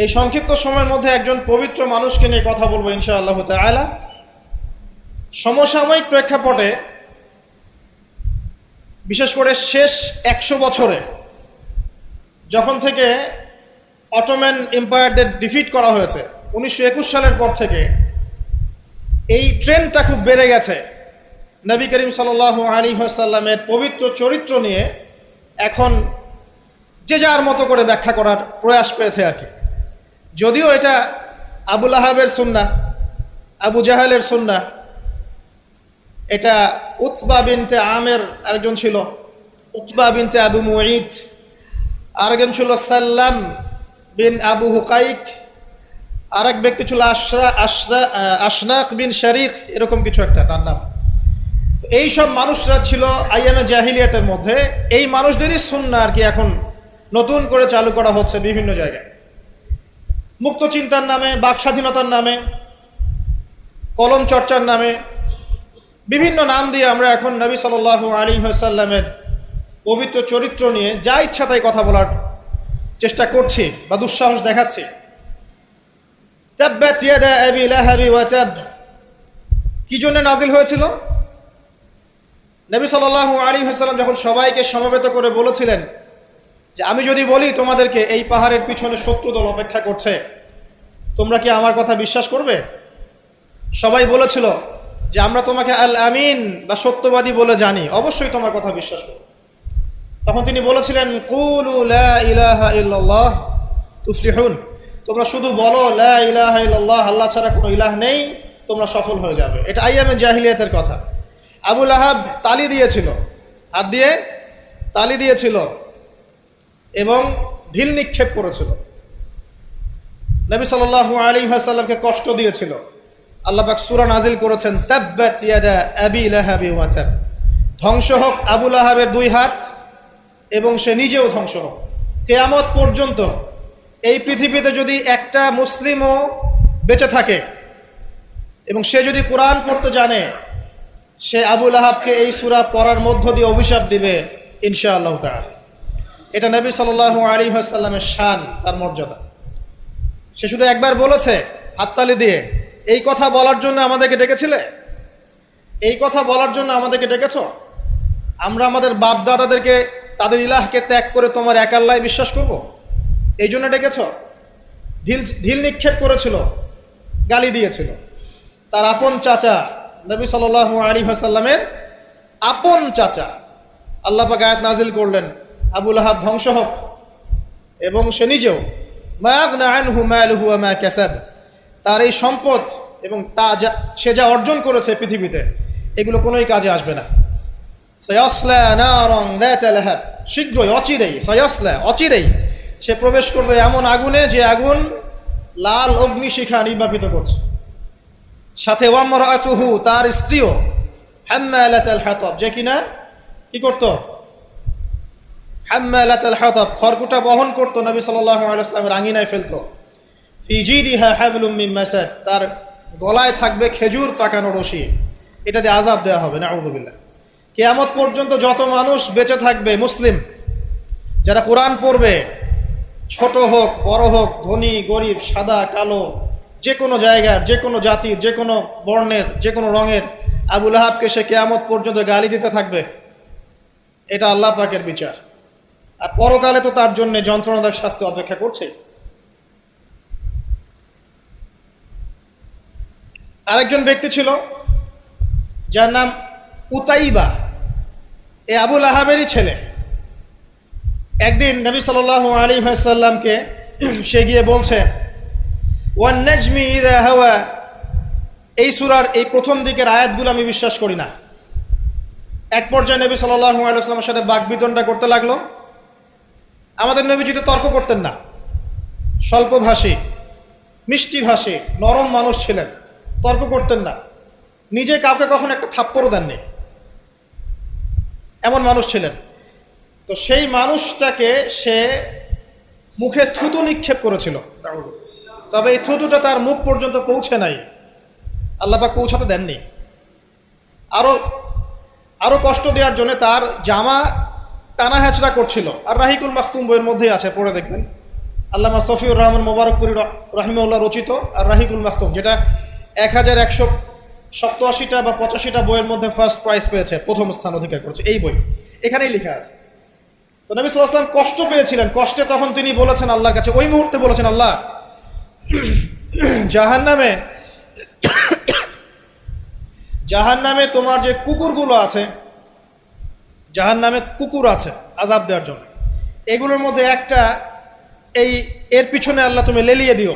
এই সংক্ষিপ্ত সময়ের মধ্যে একজন পবিত্র মানুষকে নিয়ে কথা বলবো ইনশাআল্লাহ তাআলা। সমসাময়িক প্রেক্ষাপটে বিশেষ করে শেষ 100 বছরে যখন থেকে অটোম্যান এম্পায়ারদের ডিফিট করা হয়েছে 1921 সালের পর থেকে এই ট্রেন্ডটা খুব বেড়ে গেছে। নবী করিম সাল্লাল্লাহু আলাইহি ওয়াসাল্লামের পবিত্র চরিত্র নিয়ে এখন যে যার মতো করে ব্যাখ্যা করার প্রয়াস পেয়েছে আর কি। যদিও এটা আবু লাহাবের সুন্নাহ, আবু জাহেলের সুন্নাহ, এটা উতবা বিনতে আমের আরেকজন ছিল, উতবা বিনতে আবু মুঈদ, আরেকজন ছিল সাল্লাম বিন আবু হুকাইক, আরেক ব্যক্তি ছিল আশনাক বিন শারিক, এরকম কিছু একটা তার নাম। এই সব মানুষরা ছিল আইয়ামে জাহিলিয়াতের মধ্যে। এই মানুষদেরই সুন্নাহ আর কি এখন নতুন করে চালু করা হচ্ছে বিভিন্ন জায়গায়, মুক্ত চিন্তার নামে, বাক স্বাধীনতার নামে, কলম চর্চার নামে, বিভিন্ন নাম দিয়ে আমরা এখন নবী সাল্লাল্লাহু আলাইহি ওয়াসাল্লামের পবিত্র চরিত্র নিয়ে যা ইচ্ছা তাই কথা বলার চেষ্টা করছি বা দুঃসাহস দেখাচ্ছি। তাব্বাত ইয়াদা আবি লাহাবি ওয়া তাব কি জন্য নাজিল হয়েছিল? নবী সাল্লাল্লাহু আলাইহি ওয়াসাল্লাম যখন সবাইকে সমবেত করে বলেছিলেন যে আমি যদি বলি তোমাদেরকে এই পাহাড়ের পিছনে শত্রু দল অপেক্ষা করছে, তোমরা কি আমার কথা বিশ্বাস করবে? সবাই বলেছিল যে আমরা তোমাকে আল আমিন বা সত্যবাদী বলে জানি, অবশ্যই তোমার কথা বিশ্বাস করব। তখন তিনি বলেছিলেন কুলু লা ইলাহা ইল্লাল্লাহ তুফলিহুন, তোমরা শুধু বলো লা ইলাহা ইল্লাল্লাহ, আল্লাহ ছাড়া কোনো ইলাহ নেই, তোমরা সফল হয়ে যাবে। এটা আইয়ামে জাহিলিয়াতের কথা। আবু লাহাব তালি দিয়েছিল, হাত দিয়ে তালি দিয়েছিল এবং ঢিল নিক্ষেপ করেছিল, নবী সাল্লাল্লাহু আলাইহি ওয়াসাল্লামকে কষ্ট দিয়েছিল। আল্লাহ পাক সূরা নাজিল করেছেন তাব্বাত ইয়াদা আবি লাহাবি ওয়া তাব, ধ্বংস হোক আবু লাহাবের দুই হাত এবং সে নিজেও ধ্বংস হোক। কিয়ামত পর্যন্ত এই পৃথিবীতে যদি একটা মুসলিমও বেঁচে থাকে এবং সে যদি কোরআন পড়তে জানে, সে আবু লাহাবকে এই সূরা পড়ার মধ্য দিয়ে অভিশাপ দিবে ইনশাআল্লাহ তাআলা। এটা নবী সাল্লাল্লাহু আলাইহি ওয়াসাল্লামের শান, তার মর্যাদা। সে শুধু একবার বলেছে হাততালি দিয়ে, এই কথা বলার জন্য আমাদেরকে ডেকেছিলে? এই কথা বলার জন্য আমাদেরকে ডেকেছ? আমরা আমাদের বাপ দাদাদেরকে, তাদের ইলাহকে ত্যাগ করে তোমার এক আল্লাহয় বিশ্বাস করব, এই জন্য ডেকেছ? ঢিল নিক্ষেপ করেছিল, গালি দিয়েছিল। তার আপন চাচা নবী সাল্লাল্লাহু আলাইহি ওয়াসাল্লামের আপন চাচা, আল্লাহ পাক আয়াত নাজিল করলেন আবু লাহাব ধ্বংস হোক এবং সে নিজেও মা আগনা আনহু মালুহু ওয়া মা কাসাব, তার এই সম্পদ এবং সে যা অর্জন করেছে পৃথিবীতে, এগুলো কোনোই কাজে আসবে না। সায়াসলা নারান যাতা লাহাব, শীঘ্রই অচিরেই সে প্রবেশ করবে এমন আগুনে যে আগুন লাল অগ্নিশিখা নির্বাপিত করছে। সাথে ওয়ামরাতুহু, তার স্ত্রীও, হাম্মালাতাল হাতাব, যে কিনা কি করত? হাম্মালাতাল হাতাব, খড়কুটা বহন করত, নবী সাল্লাল্লাহু আলাইহি ওয়াসাল্লামের আঙিনায় ফেলত। ফি জিদিহা হাবলুম মিন মাসাদ, তার গলায় থাকবে খেজুর পাকানো রশি, এটা দিয়ে আযাব দেওয়া হবে, নাউযুবিল্লাহ। কিয়ামত পর্যন্ত যত মানুষ বেঁচে থাকবে মুসলিম, যারা কোরআন পড়বে, ছোট হোক বড় হোক, ধনী গরিব, সাদা কালো, যে কোনো জায়গার, যে কোনো জাতির, যে কোনো বর্ণের, যে কোনো রঙের, আবু লাহাবকে সে কিয়ামত পর্যন্ত গালি দিতে থাকবে। এটা আল্লাহ পাকের বিচার। আর পরকালে তো তার জন্য যন্ত্রণাদায়ক শাস্তি অপেক্ষা করছে। আরেকজন ব্যক্তি ছিল যার নাম উতাইবা, এ আবু লাহাবেরই ছেলে। একদিন নবী সাল্লাল্লাহু আলাইহি ওয়াসাল্লামকে সে গিয়ে বলছে ওয়ান নাজমি ইযা হাওয়া, এই সূরার এই প্রথম দিকের আয়াতগুলো আমি বিশ্বাস করি না। এক পর্যায়ে নবী সাল্লাল্লাহু আলাইহি ওয়াসাল্লামের সাথে বাকবিতণ্ডা করতে লাগলো। আমাদের নবীজি তো তর্ক করতেন না, স্বল্পভাষী, মিষ্টিভাষী, নরম মানুষ ছিলেন, তর্ক করতেন না, নিজে কাউকে কখনো একটা থাপ্পড়ও দেননি, এমন মানুষ ছিলেন। তো সেই মানুষটাকে সে মুখে থুতু নিক্ষেপ করেছিল, তবে এই থুতুটা তার মুখ পর্যন্ত পৌঁছে নাই, আল্লাহ পাক পৌঁছাতে দেননি। আরো কষ্ট দেওয়ার জন্য তার জামা টানা হেঁচড়া করছিল। আর রাহিকুল মাখতুম বইয়ের মধ্যেই আছে, পড়ে দেখবেন। আল্লামা সফিউর রহমান মোবারকপুরি রাহিমাহুল্লাহ রচিত আর রাহিকুল মাখতুম, যেটা 1187টা বা 85টা বইয়ের মধ্যে ফার্স্ট প্রাইজ পেয়েছে, প্রথম স্থান অধিকার করেছে এই বই। এখানেই লেখা আছে। তো নবী সাল্লাল্লাহু আলাইহি ওয়াসাল্লাম কষ্ট পেয়েছিলেন। কষ্টে তখন তিনি বলেছেন আল্লাহর কাছে, ওই মুহূর্তে বলেছেন, আল্লাহ, জাহান্নামে তোমার যে কুকুরগুলো আছে, জাহান্নামে কুকুর আছে আযাব দেওয়ার জন্য, এগুলোর মধ্যে একটা এর পিছনে আল্লাহ তুমি লেলিয়ে দিও।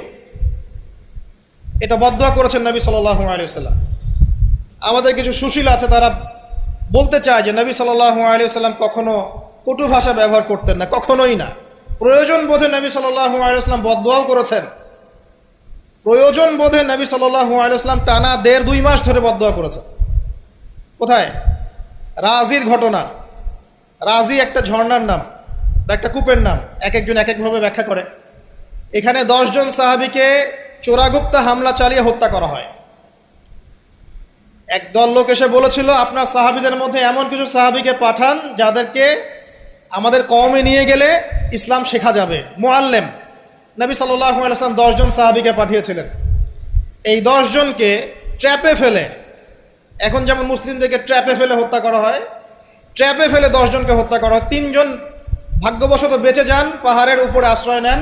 এটা বদদুয়া করেছেন নবী সাল্লাল্লাহু আলাইহি ওয়াসাল্লাম। আমাদের কিছু সুশীল আছে, তারা বলতে চায় যে নবী সাল্লাল্লাহু আলাইহি ওয়াসাল্লাম কখনো কটু ভাষা ব্যবহার করতেন না, কখনোই না। প্রয়োজন বোধে নবী সাল্লাল্লাহু আলাইহি ওয়াসাল্লাম বদদুয়াও করেছেন। প্রয়োজন বোধে নবী সাল্লাল্লাহু আলাইহি ওয়াসাল্লাম টানা 1.5-2 মাস ধরে বদদুয়া করেছেন। কোথায়? রাজির ঘটনা। রাজি একটা ঝর্ণার নাম বা একটা কূপের নাম, এক একজন এক একভাবে ব্যাখ্যা করে। এখানে 10 জন সাহাবীকে চোরাগুপ্তা হামলা চালিয়ে হত্যা করা হয়। একদল লোক এসে বলেছিল, আপনার সাহাবীদের মধ্যে এমন কিছু সাহাবীকে পাঠান যাদেরকে আমাদের কওমে নিয়ে গেলে ইসলাম শেখা যাবে, মুআল্লিম। নবী সাল্লাল্লাহু আলাইহি ওয়াসাল্লাম 10 জন সাহাবীকে পাঠিয়েছিলেন। এই 10 জনকে ট্র্যাপে ফেলে, এখন যেমন মুসলিমদেরকে ট্র্যাপে ফেলে হত্যা করা হয়, ট্র্যাপে ফেলে 10 জনকে হত্যা করা হয়। 3 জন ভাগ্যবশত বেঁচে যান, পাহাড়ের উপরে আশ্রয় নেন।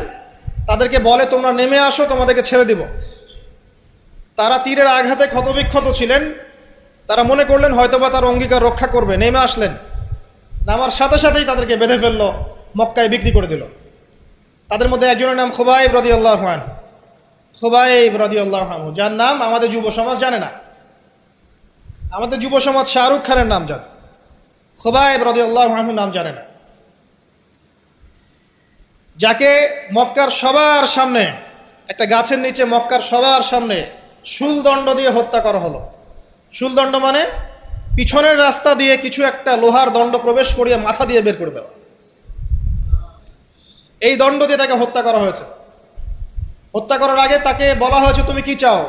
তাদেরকে বলে, তোমরা নেমে আসো, তোমাদেরকে ছেড়ে দিব। তারা তীরের আঘাতে ক্ষতবিক্ষত ছিলেন। তারা মনে করলেন হয়তোবা তার অঙ্গীকার রক্ষা করবে, নেমে আসলেন। নামার সাথে সাথেই তাদেরকে বেঁধে ফেললো, মক্কায় বিক্রি করে দিল। তাদের মধ্যে একজনের নাম খুবাইব রাদিয়াল্লাহু আনহু। খুবাইব রাদিয়াল্লাহু আনহু, যার নাম আমাদের যুব সমাজ জানে না। আমাদের যুব সমাজ শাহরুখ খানের নাম জানে, খুবাইব রাদিয়াল্লাহু আনহু নাম জানে না। যাকে মক্কার সবার সামনে, একটা গাছের নিচে মক্কার সবার সামনে শুলদণ্ড দিয়ে হত্যা করা হলো। শুলদণ্ড মানে পিছনের রাস্তা দিয়ে কিছু একটা লোহার দণ্ড প্রবেশ করিয়ে মাথা দিয়ে বের করে দেওয়া। এই দণ্ড দিয়ে তাকে হত্যা করা হয়েছে। হত্যা করার আগে তাকে বলা হয়েছে, তুমি কি চাও?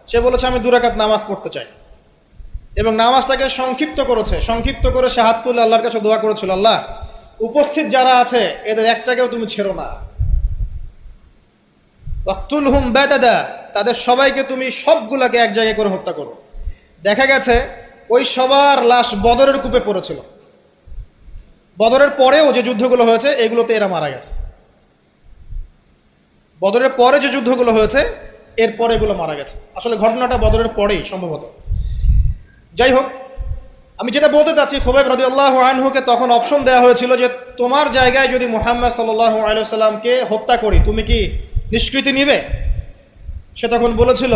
সে বলেছে, আমি 2 রাকাত নামাজ পড়তে চাই। এবং নামাজটাকে সংক্ষিপ্ত করেছে। সংক্ষিপ্ত করে সে হাত তুলে আল্লাহর কাছে দোয়া করেছিল, আল্লাহ, উপস্থিত যারা আছে এদের একটাকেও তুমি ছেড়ো না। ওয়াকতুলহুম বাদাদা, তাদের সবাইকে তুমি সবগুলাকে এক জায়গায় করে হত্যা করো। দেখা গেছে ওই সবার লাশ বদরের কূপে পড়েছিল। বদরের পরেও যে যুদ্ধগুলো হয়েছে এগুলোতে এরা মারা গেছে। বদরের পরে যে যুদ্ধগুলো হয়েছে এর পরে এগুলো মারা গেছে। আসলে ঘটনাটা বদরের পরেই সম্ভবত। যাই হোক, আমি যেটা বলতে চাচ্ছি, খুবাইব রাদিয়াল্লাহু আনহুকে তখন অপশন দেওয়া হয়েছিল যে তোমার জায়গায় যদি মুহাম্মদ সাল্লাল্লাহু আলাইহি ওয়াসাল্লামকে হত্যা করি, তুমি কি নিষ্কৃতি নিবে? সে তখন বলেছিল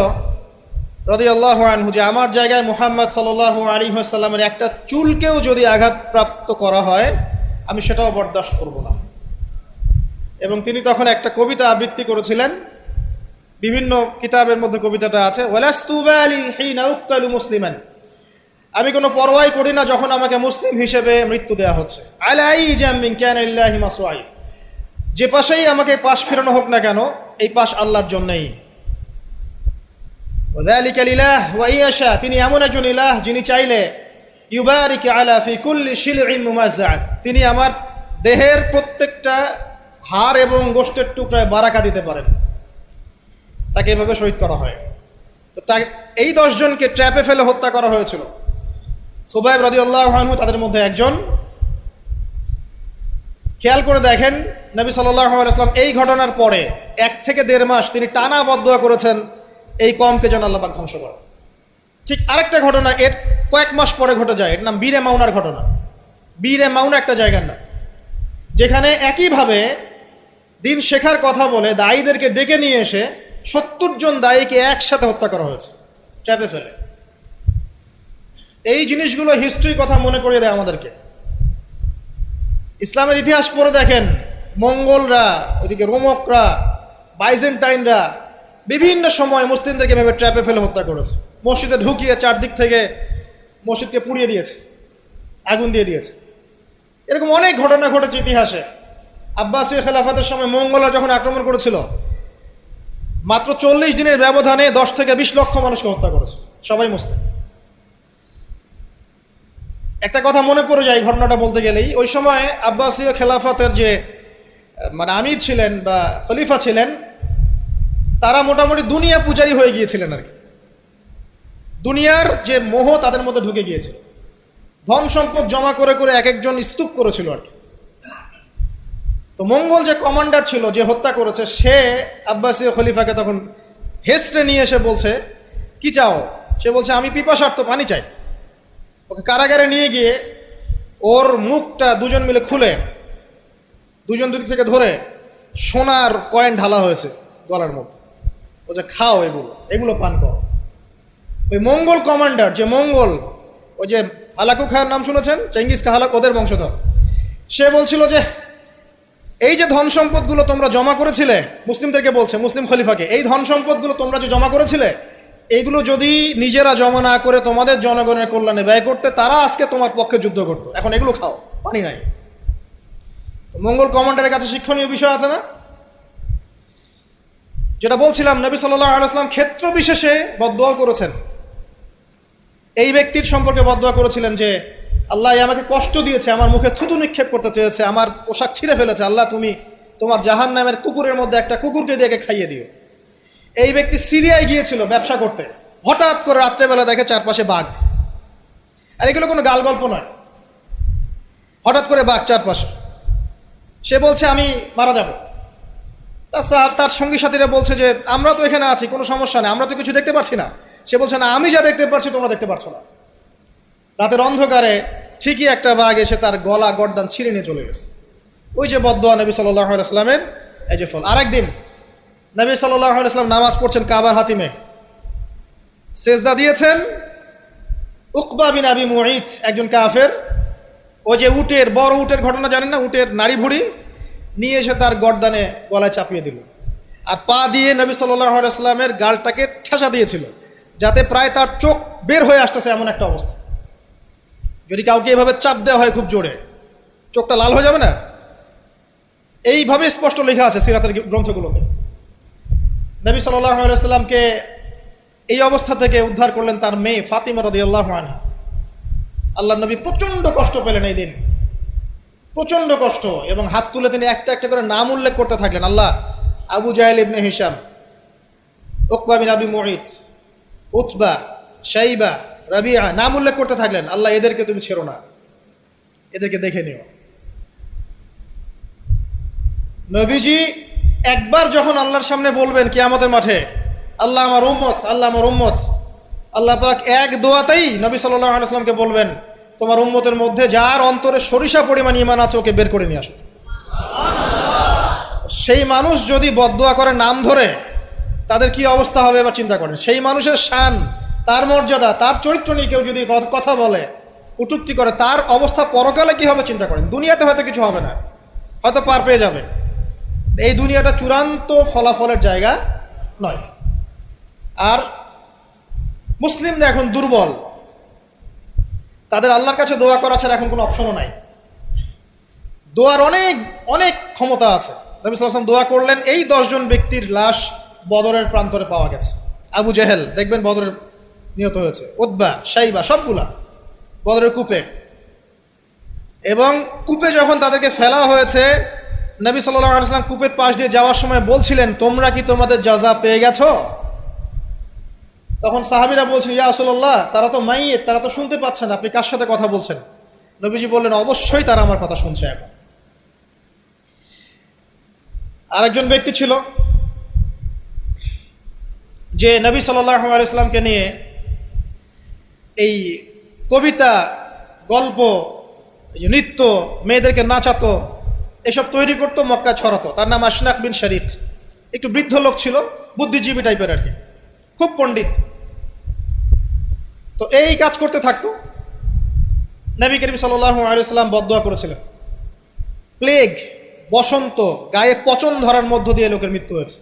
রাদিয়াল্লাহু আনহু যে আমার জায়গায় মুহাম্মদ সাল্লাল্লাহু আলাইহি ওয়াসাল্লামের একটা চুলকেও যদি আঘাতপ্রাপ্ত করা হয় আমি সেটাও বরদাস্ত করব না। এবং তিনি তখন একটা কবিতা আবৃত্তি করেছিলেন, বিভিন্ন কিতাবের মধ্যে কবিতাটা আছে, ওয়ালাস্তু বালি হিনা উক্তালু মুসলিমান, আমি কোনো পরোয়াই করি না যখন আমাকে মুসলিম হিসেবে মৃত্যু দেওয়া হচ্ছে। আলাই জামিন কানাল্লাহি মাসওয়াই, যে পাশেই আমাকে পাশ ফেরানো হোক না কেন, এই পাশ আল্লাহর জন্যই। ওয়াযালিকা লিলাহ ওয়া ইয়াশা, তিনি এমন একজন ইলাহ যিনি চাইলে ইউবারিক আলা ফি কুল্লি শিলইন মুমাজ্জাত, তিনি আমার দেহের প্রত্যেকটা হাড় এবং গোশতের টুকরায় বারাকা দিতে পারেন। তাকে এভাবে শহীদ করা হয়। তো এই 10 জনকে ট্র্যাপে ফেলে হত্যা করা হয়েছিল। খুবাইব রাদিয়াল্লাহু আনহু তাদের মধ্যে একজন। খেয়াল করে দেখেন, নবী সাল্লাল্লাহু আলাইহি ওয়াসাল্লাম এই ঘটনার পরে 1 থেকে 1.5 মাস তিনি টানা বদদুয়া করেছেন এই কওমকে যেন আল্লাহ পাক ধ্বংস করে। ঠিক আরেকটা ঘটনা এর কয়েক মাস পরে ঘটে যায়, এর নাম বীরে মাউনার ঘটনা। বীরে মাউনা একটা জায়গার নাম, যেখানে একইভাবে দিন শেখার কথা বলে দায়ীদেরকে ডেকে নিয়ে এসে 70 জন দায়ীকে একসাথে হত্যা করা হয়েছে ট্র্যাপে ফেলে। এই জিনিসগুলো হিস্ট্রির কথা মনে করিয়ে দেয় আমাদেরকে। ইসলামের ইতিহাস পড়ে দেখেন, মঙ্গলরা, ওইদিকে রোমকরা, বাইজেন্টাইনরা বিভিন্ন সময় মুসলিমদেরকে ভেবে ট্র্যাপে ফেলে হত্যা করেছে। মসজিদে ঢুকিয়ে চারদিক থেকে মসজিদকে পুড়িয়ে দিয়েছে, আগুন দিয়ে দিয়েছে। এরকম অনেক ঘটনা ঘটেছে ইতিহাসে। আব্বাসীয় খেলাফতের সময় মঙ্গলরা যখন আক্রমণ করেছিল, মাত্র 40 দিনের ব্যবধানে 10 থেকে 20 লক্ষ মানুষকে হত্যা করেছে, সবাই মুসলিম। একটা কথা মনে পড়ে যায় ঘটনাটা বলতে গেলেই, ওই সময় আব্বাসীয় খেলাফতের যে মানে আমির ছিলেন বা খলিফা ছিলেন, তারা মোটামুটি দুনিয়া পূজারী হয়ে গিয়েছিলেন আর কি। দুনিয়ার যে মোহ তাদের মধ্যে ঢুকে গিয়েছে, ধন সম্পদ জমা করে করে এক একজন স্তূপ করেছিল আর কি। তো মঙ্গল যে কমান্ডার ছিল, যে হত্যা করেছে, সে আব্বাসীয় খলিফাকে তখন হেসড়ে নিয়ে এসে বলছে, কি চাও? সে বলছে, আমি পিপাসার্ত, পানি চাই। ওকে কারাগারে নিয়ে গিয়ে ওর মুখটা দুজন মিলে খুলে, দুজন দুদিক থেকে ধরে সোনার কয়েন ঢালা হয়েছে গলার মধ্যে। ও যে খাও, এগুলো পান করো। ওই মঙ্গল কমান্ডার, যে মঙ্গল, ওই যে হালাকু খায়ের নাম শুনেছেন, চেঙ্গিস খা হালাক, ওদের বংশধর, সে বলছিল যে এই যে ধন সম্পদগুলো তোমরা জমা করেছিলে, মুসলিমদেরকে বলছে, মুসলিম খলিফাকে, এই ধন সম্পদগুলো তোমরা যে জমা করেছিলে, এইগুলো যদি নিজেরা জমা না করে তোমাদের জনগণের কল্যাণে ব্যয় করতে, তারা আজকে তোমার পক্ষে যুদ্ধ করতো। এখন এগুলো খাও, পানি নাই। মঙ্গল কমান্ডারের কাছে শিক্ষণীয় বিষয় আছে না? যেটা বলছিলাম, নবী সাল্লাল্লাহু আলাইহি ওয়াসাল্লাম ক্ষেত্র বিশেষে বদদোয়া করেছেন। এই ব্যক্তির সম্পর্কে বদদোয়া করেছিলেন যে আল্লাহ আমাকে কষ্ট দিয়েছে, আমার মুখে থুতু নিক্ষেপ করতে চেয়েছে, আমার পোশাক ছিঁড়ে ফেলেছে, আল্লাহ তুমি তোমার জাহান্নামের কুকুরের মধ্যে একটা কুকুরকে দিয়ে খাইয়ে দিও। এই ব্যক্তি সিরিয়ায় গিয়েছিল ব্যবসা করতে, হঠাৎ করে রাত্রেবেলা দেখে চারপাশে বাঘ। আর এগুলো কোনো গাল গল্প নয়, হঠাৎ করে বাঘ চারপাশে। সে বলছে আমি মারা যাব। তার সঙ্গী সাথীরা বলছে যে আমরা তো এখানে আছি, কোনো সমস্যা নেই, আমরা তো কিছু দেখতে পাচ্ছি না। সে বলছে না, আমি যা দেখতে পাচ্ছি তোমরা দেখতে পাচ্ছ না। রাতের অন্ধকারে ঠিকই একটা বাঘ এসে তার গলা গর্দান ছিঁড়ে নিয়ে চলে গেছে। ওই যে বদদোয়া নবী সাল্লাল্লাহু আলাইহি ওয়াসাল্লামের, এই যে ফল। আরেকদিন নবী সাল্লাল্লাহু আলাইহি ওয়াসাল্লাম নামাজ পড়ছেন কাবার হাতিমে, সেজদা দিয়েছেন। উকবা বিন আবি মুঈত, একজন কাফের, ওই যে উটের, বড় উটের ঘটনা জানেন না, উটের নাড়ি ভুড়ি নিয়ে এসে তার গর্দানে গলায় চাপিয়ে দিল, আর পা দিয়ে নবী সাল্লাল্লাহু আলাইহি ওয়াসাল্লামের গালটাকে ঠেসা দিয়েছিল, যাতে প্রায় তার চোখ বের হয়ে আসতেছে এমন একটা অবস্থা। যদি কাউকে এভাবে চাপ দেওয়া হয় খুব জোরে, চোখটা লাল হয়ে যাবে না? এইভাবে স্পষ্ট লেখা আছে সিরাতের গ্রন্থগুলোতে। নবী সাল্লাল্লাহু আলাইহি ওয়াসাল্লামকে এই অবস্থা থেকে উদ্ধার করলেন তার মেয়ে ফাতিমা রাদিয়াল্লাহু আনহা। আল্লাহর নবী প্রচণ্ড কষ্ট পেলেন এই দিন, প্রচণ্ড কষ্ট, এবং হাত তুলে তিনি একটা একটা করে নাম উল্লেখ করতে থাকলেন। আল্লাহ, আবু জাহেল ইবনে হিশাম, উকবা বিন আবি মুঈত, উতবা, শাইবা, রাবিআ, নাম উল্লেখ করতে থাকলেন। আল্লাহ, এদেরকে তুমি ছেড়ো না, এদেরকে দেখে নিও। নবীজি একবার যখন আল্লাহর সামনে বলবেন কিয়ামতের মাঠে, আল্লাহ আমার উম্মত, আল্লাহ আমার উম্মত, আল্লাহ পাক এক দোয়াতেই নবী সাল্লাল্লাহু আলাইহি ওয়াসাল্লামকে বলবেন, তোমার উম্মতের মধ্যে যার অন্তরে সরিষা পরিমাণ ঈমান আছে ওকে বের করে নিয়ে আসো। সেই মানুষ যদি বদদোয়া করে নাম ধরে, তাদের কি অবস্থা হবে এবার চিন্তা করেন। সেই মানুষের শান, তার মর্যাদা, তার চরিত্র নিয়ে কেউ যদি কথা বলে, কটূক্তি করে, তার অবস্থা পরকালে কি হবে চিন্তা করেন। দুনিয়াতে হয়তো কিছু হবে না, হয়তো পার পেয়ে যাবে। এই দুনিয়াটা চূড়ান্ত ফলাফলের জায়গা নয়। আর মুসলিমরা এখন দুর্বল, তাদের আল্লাহর কাছে দোয়া করা ছাড়া এখন কোনো অপশনও নাই। দোয়ার অনেক অনেক ক্ষমতা আছে। নবী সাল্লাল্লাহু আলাইহি ওয়াসাল্লাম দোয়া করলেন, এই 10 জন ব্যক্তির লাশ বদরের প্রান্তরে পাওয়া গেছে। আবু জেহেল দেখবেন বদরের নিহত হয়েছে, উতবা, শাইবা, সবগুলা বদরের কূপে। এবং কূপে যখন তাদেরকে ফেলা হয়েছে, নবী সাল্লাল্লাহু আলাইহি ওয়াসাল্লাম কূপের পাশ দিয়ে যাওয়ার সময় বলছিলেন, তোমরা কি তোমাদের জাযা পেয়ে গেছো? তখন সাহাবীরা বলছেন, ইয়া রাসূলুল্লাহ, তারা তো মাইয়িত, তারা তো শুনতে পাচ্ছে না, আপনি কার সাথে কথা বলছেন? নবীজি বললেন, অবশ্যই তারা আমার কথা শুনছে এখন। আরেকজন ব্যক্তি ছিল যে নবী সাল্লাল্লাহু আলাইহি ওয়াসাল্লামকে নিয়ে এই কবিতা, গল্প, নৃত্য, মেয়েদেরকে নাচাতো, এসব তৈরি করতো, মক্কা ছড়াতো। তার নাম আশনাক বিন শারিক। একটু বৃদ্ধ লোক ছিল, বুদ্ধিজীবী টাইপের আর কি, খুব পণ্ডিত। তো এই কাজ করতে থাকতো। নবী করিম সাল্লাল্লাহু আলাইহি ওয়াসাল্লাম বদদোয়া করেছিলেন, প্লেগ, বসন্ত, গায়ে পচন ধরার মধ্য দিয়ে লোকের মৃত্যু হয়েছে।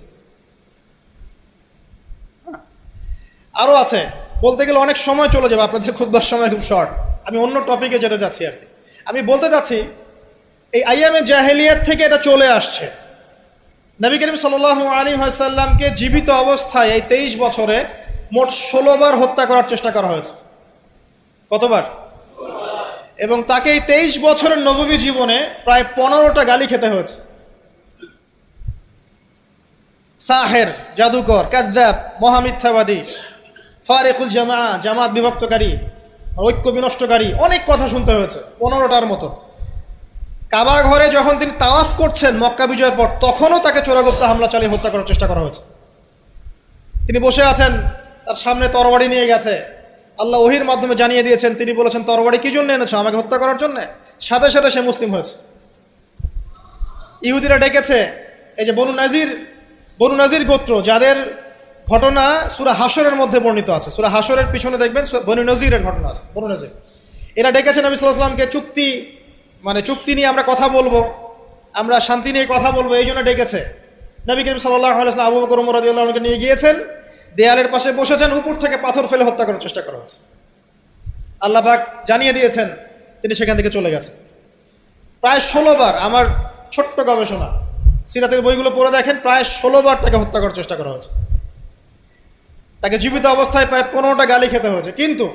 আরও আছে, বলতে গেলে অনেক সময় চলে যাবে, আপনাদের খুতবার সময় খুব শর্ট। আমি অন্য টপিকে যেতে যাচ্ছি আর কি। আমি বলতে যাচ্ছি, এই আইয়ামে জাহেলিয়াত থেকে এটা চলে আসছে। নবী করিম সাল্লাল্লাহু আলাইহি ওয়াসাল্লামকে জীবিত অবস্থায় এই 23 বছরে মোট 16 বার হত্যা করার চেষ্টা করা হয়েছে। কতবার? এবং তাকে এই 23 বছরের নববী জীবনে প্রায় 15টা গালি খেতে হয়েছে। সাহের, জাদুকর, কাযযাব, মহামিথ্যাবাদী, ফারিকুল জামাত বিভক্তকারী, ঐক্য বিনষ্টকারী, অনেক কথা শুনতে হয়েছে, 15টার মতো। কাবা ঘরে যখন তিনি তাওয়াফ করছেন মক্কা বিজয়ের পর, তখনও তাকে চোরাগুপ্ত হামলা চালিয়ে হত্যা করার চেষ্টা করা হয়েছে। তিনি বসে আছেন, তার সামনে তরবারি নিয়ে গেছে, আল্লাহ ওহির মাধ্যমে জানিয়ে দিয়েছেন, তিনি বলেছেন তরবারি কি জন্য এনেছো? আমাকে হত্যা করার জন্য। সাথে সাথে সে মুসলিম হয়েছে। ইহুদিরা ডেকেছে, এই যে বনু নাজির গোত্র, যাদের ঘটনা সূরা হাশরের মধ্যে বর্ণিত আছে, সূরা হাশরের পিছনে দেখবেন বনু নজিরের ঘটনা আছে। বনু নজির এরা ডেকেছে নবী সাল্লাল্লাহু আলাইহি ওয়াসাল্লামকে, চুক্তি নিয়ে আমরা কথা বলবো, আমরা শান্তি নিয়ে কথা বলবো, এই জন্য ডেকেছে। নবী করিম সাল্লাল্লাহু আলাইহি ওয়াসাল্লাম আবু বকর ওমর রাদিয়াল্লাহু আনহুকে নিয়ে গিয়েছেন, দেয়ালের পাশে বসেছেন, উপর থেকে পাথর ফেলে হত্যা করার চেষ্টা করা হয়েছে। আল্লাহ পাক জানিয়ে দিয়েছেন, তিনি সেখান থেকে চলে গেছেন। প্রায় 16 বার, আমার ছোট্ট গবেষণা, সিরাতের বইগুলো পড়ে দেখেন, প্রায় 16 বার তাকে হত্যা করার চেষ্টা করা হয়েছে। তাকে জীবিত অবস্থায় প্রায় 15টা গালি খেতে হয়েছে। কিন্তু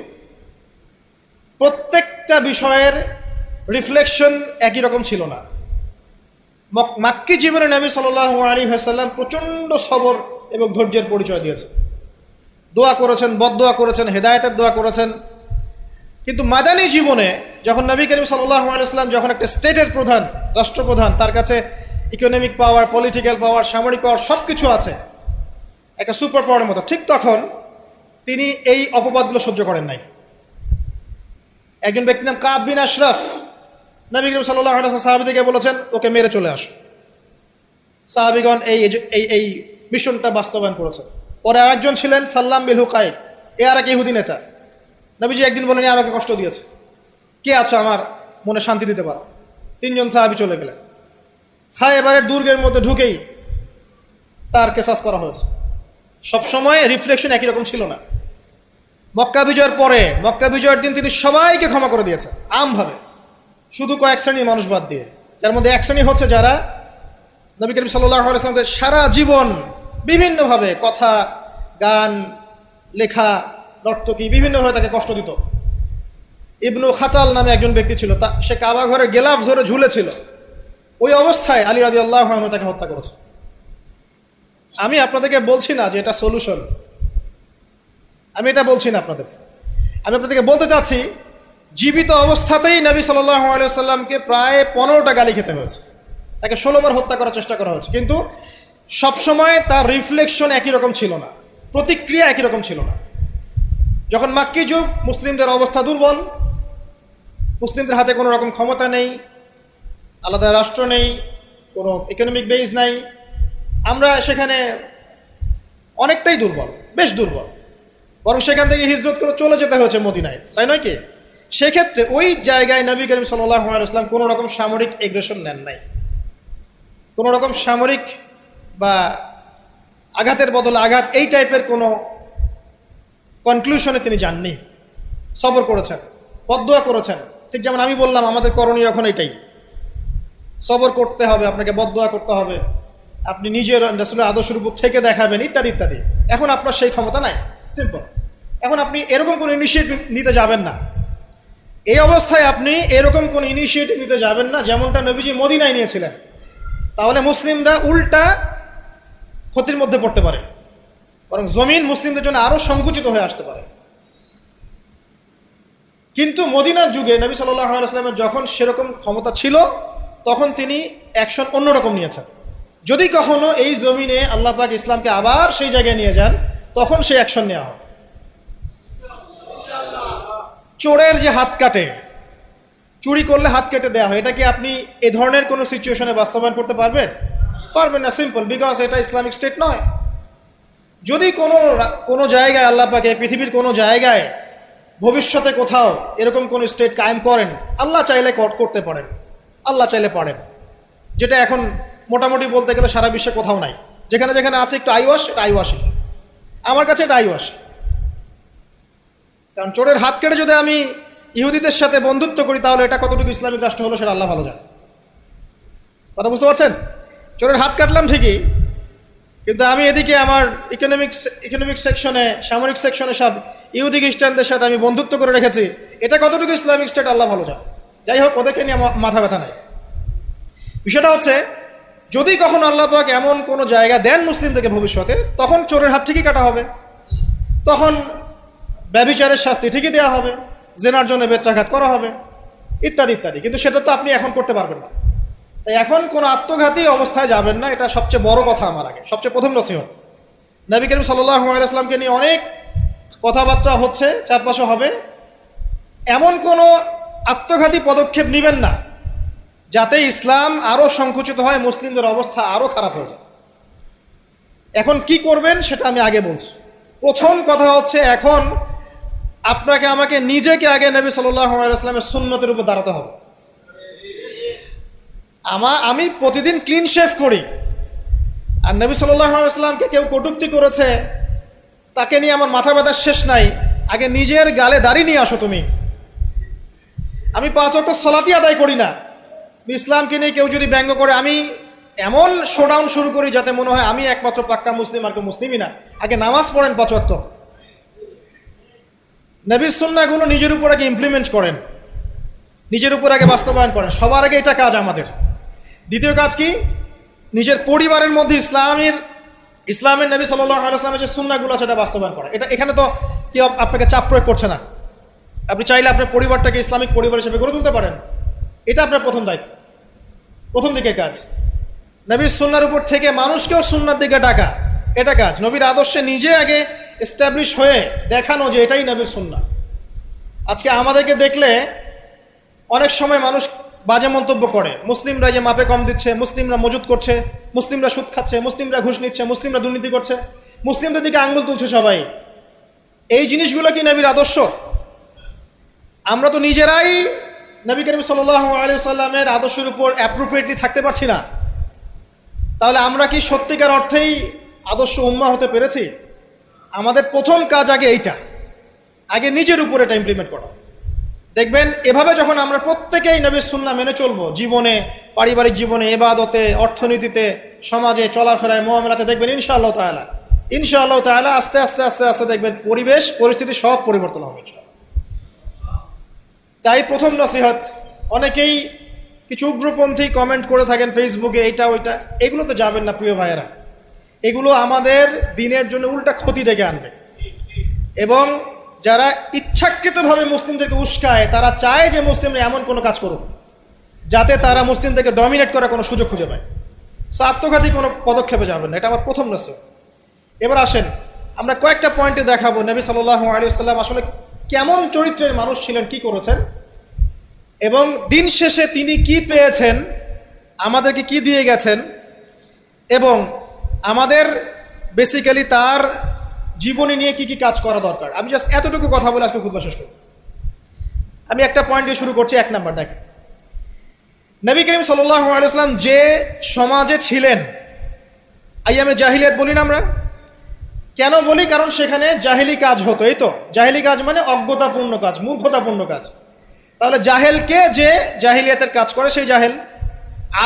প্রত্যেকটা বিষয়ের রিফ্লেকশন একই রকম ছিল না। মাক্কি জীবনে নবী সাল্লাল্লাহু আলাইহি ওয়াসাল্লাম প্রচণ্ড সবর এবং ধৈর্যের পরিচয় দিয়েছে। দোয়া করেছেন, বদদোয়া করেছেন, হেদায়েতের দোয়া করেছেন। কিন্তু মাদানী জীবনে যখন নবী করিম সাল্লাল্লাহু আলাইহি ওয়াসাল্লাম যখন একটা স্টেটের প্রধান, রাষ্ট্রপ্রধান, তার কাছে ইকোনমিক পাওয়ার, পলিটিক্যাল পাওয়ার, সামরিক পাওয়ার সব কিছু আছে, একটা সুপার পাওয়ারের মতো, ঠিক তখন তিনি এই অপবাদগুলো সহ্য করেন নাই। একজন ব্যক্তির নাম কাব বিন আশরাফ, নবী করিম সাল্লাল্লাহু আলাইহি ওয়াসাল্লাম সাহাবীদেরকে বলেছেন, ওকে মেরে চলে আসো। সাহাবীগণ এই মিশনটা বাস্তবায়ন করেছেন। পরে আরেকজন ছিলেন সাল্লাম বিল হুকাইক, আর এক ইহুদি নেতা। নবীজি একদিন বলেন, আমাকে কষ্ট দিয়েছে, কে আছো আমার মনে শান্তি দিতে পারো? 3 জন সাহাবী চলে গেলেন। খায়বারের দুর্গের মধ্যে ঢুকেই তার কেসাস করা হয়েছে। সবসময় রিফ্লেকশন একই রকম ছিল না। মক্কা বিজয়ের পরে, মক্কা বিজয়ের দিন তিনি সবাইকে ক্ষমা করে দিয়েছেন আমভাবে, শুধু কয়েক শ্রেণীর মানুষ বাদ দিয়ে, যার মধ্যে এক শ্রেণী হচ্ছে যারা নবী করিম সাল্লাল্লাহু আলাইহি ওয়াসাল্লামকে সারা জীবন বিভিন্নভাবে কথা, গান, লেখা, নর্তকী বিভিন্নভাবে তাকে কষ্ট দিত। ইবনু খাতাল নামে একজন ব্যক্তি ছিল, সে কাবা ঘরের গেলাফ ধরে ঝুলেছিল। ওই অবস্থায় আলী রাদিয়াল্লাহু আনহু তাকে হত্যা করেছে। আমি আপনাদেরকে বলছি না যে এটা সলিউশন, আমি এটা বলছি না আপনাদেরকে। আমি আপনাদেরকে বলতে চাচ্ছি, জীবিত অবস্থাতেই নবী সাল্লাল্লাহু আলাইহি ওয়াসাল্লামকে প্রায় 15টা গালি খেতে হয়েছে, তাকে 16 বার হত্যা করার চেষ্টা করা হয়েছে। কিন্তু সবসময় তার রিফ্লেকশন একই রকম ছিল না, প্রতিক্রিয়া একই রকম ছিল না। যখন মাক্কি যুগ, মুসলিমদের অবস্থা দুর্বল, মুসলিমদের হাতে কোনো রকম ক্ষমতা নেই, আলাদা রাষ্ট্র নেই, কোনো ইকোনমিক বেস নাই, আমরা সেখানে অনেকটাই দুর্বল, বেশ দুর্বল। বরং সেখান থেকে হিজরত করে চলে যেতে হয়েছে মদিনায়, তাই নয় কি? সেক্ষেত্রে ওই জায়গায় নবী করিম সাল্লাল্লাহু আলাইহি ওয়াসাল্লাম কোনো রকম সামরিক এগ্রেশন নেন নাই, কোনো রকম সামরিক বা আঘাতের বদলে আঘাত, এই টাইপের কোনো কনক্লুশনে তিনি যাননি। সবর করেছেন, বদদোয়া করেছেন। ঠিক যেমন আমি বললাম, আমাদের করণীয় এখন এটাই, সবর করতে হবে, আপনাকে বদদোয়া করতে হবে, আপনি নিজের রাসূলের আদর্শের উপর থেকে দেখাবেন, ইত্যাদি ইত্যাদি। এখন আপনার সেই ক্ষমতা নাই, সিম্পল। এখন আপনি এরকম কোনো ইনিশিয়েটিভ নিতে যাবেন না। এই অবস্থায় আপনি এরকম কোনো ইনিশিয়েটিভ নিতে যাবেন না যেমনটা নবীজি মদিনায় নিয়েছিলেন। তাহলে মুসলিমরা উল্টা ক্ষতির মধ্যে পড়তে পারে, বরং জমিন মুসলিমদের জন্য আরও সংকুচিত হয়ে আসতে পারে। কিন্তু মদিনার যুগে নবী সাল্লাল্লাহু আলাইহি ওয়াসাল্লামের যখন সেরকম ক্ষমতা ছিল, তখন তিনি অ্যাকশন অন্যরকম নিয়েছেন। যদি কখনো এই জমিনে আল্লাহ পাক ইসলামকে আবার সেই জায়গায় নিয়ে যান, তখন সেই অ্যাকশন নেওয়া হয়। চোরের যে হাত কাটে, চুরি করলে হাত কেটে দেওয়া হয়, এটা কি আপনি এ ধরনের কোনো সিচুয়েশনে বাস্তবায়ন করতে পারবেন? পারবেন না, সিম্পল, বিকজ এটা ইসলামিক স্টেট নয়। যদি কোনো জায়গায় আল্লাহ পাক পৃথিবীর কোনো জায়গায় ভবিষ্যতে কোথাও এরকম কোনো স্টেট কায়েম করেন, আল্লাহ চাইলে করতে পারেন, আল্লাহ চাইলে পারেন, যেটা এখন মোটামুটি বলতে গেলে সারা বিশ্বে কোথাও নাই। যেখানে যেখানে আছে একটু আইওয়াশ, এটা আইওয়াশই, আমার কাছে এটা আইওয়াশ। কারণ চোরের হাত কেটে যদি আমি ইহুদিদের সাথে বন্ধুত্ব করি, তাহলে এটা কতটুকু ইসলামিক রাষ্ট্র হলো সেটা আল্লাহ ভালো জানে। কথা বুঝতে পারছেন? চোরের হাত কাটলাম ঠিকই, কিন্তু আমি এদিকে আমার ইকোনমিক সেকশনে, সামরিক সেকশনে সব ইহুদি খ্রিস্টানদের সাথে আমি বন্ধুত্ব করে রেখেছি, এটা কতটুকু ইসলামিক স্টেট আল্লাহ ভালো জানে। যাই হোক, ওদেরকে নিয়ে মাথা ব্যথা নাই। বিষয়টা হচ্ছে, যদি কখনো আল্লাহ পাক এমন কোনো জায়গা দেন মুসলিমদেরকে ভবিষ্যতে, তখন চোরের হাত ঠিকই কাটা হবে, তখন ব্যভিচারের শাস্তি ঠিকই দেওয়া হবে, জেনার জন্য বেত্রাঘাত করা হবে, ইত্যাদি ইত্যাদি। কিন্তু সেটা তো আপনি এখন করতে পারবেন না। তাই এখন কোনো আত্মঘাতী অবস্থায় যাবেন না, এটা সবচেয়ে বড় কথা। আমার আগে সবচেয়ে প্রথম নসিহত, নবী করিম সাল্লাল্লাহু আলাইহি ওয়াসাল্লামকে নিয়ে অনেক কথাবার্তা হচ্ছে, চারপাশে হবে, এমন কোনো আত্মঘাতী পদক্ষেপ নেবেন না যাতে ইসলাম আরও সংকুচিত হয়, মুসলিমদের অবস্থা আরও খারাপ হয়ে যায়। এখন কি করবেন সেটা আমি আগে বলছি। প্রথম কথা হচ্ছে, এখন আপনাকে আমাকে নিজেকে আগে নবী সাল্লাল্লাহু আলাইহি ওয়াসাল্লামের সুন্নতের উপর দাঁড়াতে হবে। আমি প্রতিদিন ক্লিন শেভ করি, আর নবী সাল্লাল্লাহু আলাইহি ওয়াসাল্লামকে কেউ কটূক্তি করেছে, তাকে নিয়ে আমার মাথা ব্যথার শেষ নাই। আগে নিজের গালে দাড়ি নিয়ে আসো তুমি। আমি 5 ওয়াক্ত সালাতই আদায় করি না, ইসলামকে নিয়ে কেউ যদি ব্যঙ্গ করে, আমি এমন শোডাউন শুরু করি যাতে মনে হয় আমি একমাত্র পাক্কা মুসলিম, আর কেউ মুসলিমই না। আগে নামাজ পড়েন 5 ওয়াক্ত, নবীর সুন্নাহগুলো নিজের উপর আগে ইমপ্লিমেন্ট করেন, নিজের উপর আগে বাস্তবায়ন করেন। সবার আগে এটা কাজ আমাদের। দ্বিতীয় কাজ কি? নিজের পরিবারের মধ্যে ইসলামের নবী সাল্লাল্লাহু আলাইহি ওয়াসাল্লামের যে সুন্নাহগুলো আছে সেটা বাস্তবায়ন করা। এখানে তো কেউ আপনাকে চাপ প্রয়োগ করছে না। আপনি চাইলে আপনার পরিবারটাকে ইসলামিক পরিবার হিসেবে গড়ে তুলতে পারেন। এটা আপনার প্রথম দায়িত্ব, প্রথম দিকের কাজ। নবীর সুন্নাহর উপর থেকে মানুষকেও সুন্নাহর দিকে ডাকা, এটা কাজ। নবীর আদর্শে নিজে আগে এস্টাবলিশ হয়ে দেখানো যে এটাই নবীর সুন্নাহ। আজকে আমাদেরকে দেখলে অনেক সময় মানুষ বাজে মন্তব্য করে, মুসলিমরা যে মাপে কম দিচ্ছে, মুসলিমরা মজুদ করছে, মুসলিমরা সুদ খাচ্ছে, মুসলিমরা ঘুষ নিচ্ছে, মুসলিমরা দুর্নীতি করছে, মুসলিমদের দিকে আঙ্গুল তুলছে সবাই। এই জিনিসগুলো কি নবীর আদর্শ? আমরা তো নিজেরাই নবী করিম সাল্লাল্লাহু আলাইহি ওয়াসাল্লামের আদর্শের উপর অ্যাপ্রোপ্রিয়েটলি থাকতে পারছি না, তাহলে আমরা কি সত্যিকার অর্থেই আদর্শ উম্মাহ হতে পেরেছি? আমাদের প্রথম কাজ আগে এইটা, আগে নিজের উপর এটা ইমপ্লিমেন্ট করা। দেখবেন এভাবে যখন আমরা প্রত্যেকেই নবীর সুন্নাহ মেনে চলবো, জীবনে, পারিবারিক জীবনে, ইবাদতে, অর্থনীতিতে, সমাজে, চলাফেরায়, মুআমালাতে, দেখবেন ইনশাআল্লাহ তাআলা আস্তে আস্তে আস্তে আস্তে দেখবেন পরিবেশ পরিস্থিতি সব পরিবর্তন হবে। তাই প্রথম নসিহত, অনেকেই কিছু উগ্রপন্থী কমেন্ট করে থাকেন ফেসবুকে, এইটা ওইটা, এগুলো তো যাবেন না প্রিয় ভাইয়েরা। এগুলো আমাদের দিনের জন্য উল্টা ক্ষতি ডেকে আনবে। এবং যারা ইচ্ছাকৃতভাবে মুসলিমদেরকে উস্কায়, তারা চায় যে মুসলিমরা এমন কোনো কাজ করুক যাতে তারা মুসলিমদেরকে ডমিনেট করার কোনো সুযোগ খুঁজে পায়। আত্মঘাতী কোনো পদক্ষেপে যাবেন না, এটা আমার প্রথম নসিহত। এবার আসেন, আমরা কয়েকটা পয়েন্টে দেখাবো নবী সাল্লাল্লাহু আলাইহি ওয়াসাল্লাম আসলে কেমন চরিত্রের মানুষ ছিলেন, কি করেছেন, এবং দিন শেষে তিনি কি পেয়েছেন, আমাদেরকে কি দিয়ে গেছেন, এবং আমাদের বেসিক্যালি তার জীবনী নিয়ে কি কি কাজ করা দরকার। আমি জাস্ট এতটুকু কথা বলে আজকে খুতবা শেষ করব। আমি একটা পয়েন্ট দিয়ে শুরু করছি। 1 নাম্বার, দেখেন নবী করিম সাল্লাল্লাহু আলাইহি ওয়াসাল্লাম যে সমাজে ছিলেন, আইয়ামে জাহিলিয়াত বলি না আমরা, কেন বলি? কারণ সেখানে জাহিলি কাজ হতো। এই তো জাহিলি কাজ মানে অজ্ঞতাপূর্ণ কাজ, মূর্খতাপূর্ণ কাজ। তাহলে জাহেলকে যে জাহিলিয়াতের কাজ করে সেই জাহেল,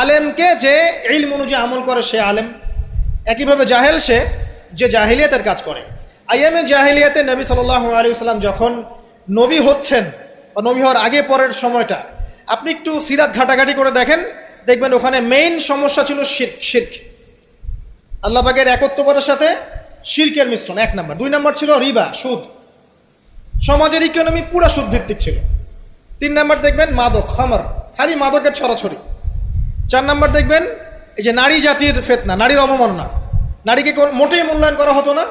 আলেমকে যে ইলম অনুযায়ী আমল করে সে আলেম, একইভাবে জাহেল সে যে জাহিলিয়াতের কাজ করে। আইয়ামে জাহিলিয়াতে নবী সাল্লাল্লাহু আলাইহি ওয়াসাল্লাম যখন নবী হচ্ছেন বা নবী হওয়ার আগে পরের সময়টা আপনি একটু সিরাত ঘাটাঘাটি করে দেখবেন ওখানে মেইন সমস্যা ছিল শিরক, আল্লাহ পাকের একত্ববাদের সাথে শিরকের মিশ্রণ, 1 নাম্বার। 2 নাম্বার ছিল রিবা, সুদ। সমাজের ইকোনমি পুরো সুদ ভিত্তিক ছিল। 3 নাম্বার দেখবেন মাদক, খামার, খালি মাদকের ছড়াছড়ি। 4 নাম্বার দেখবেন এই যে নারী জাতির ফিতনা, নারীর অবমাননা, নারীকে মোটেই মূল্যায়ন করা হতো না।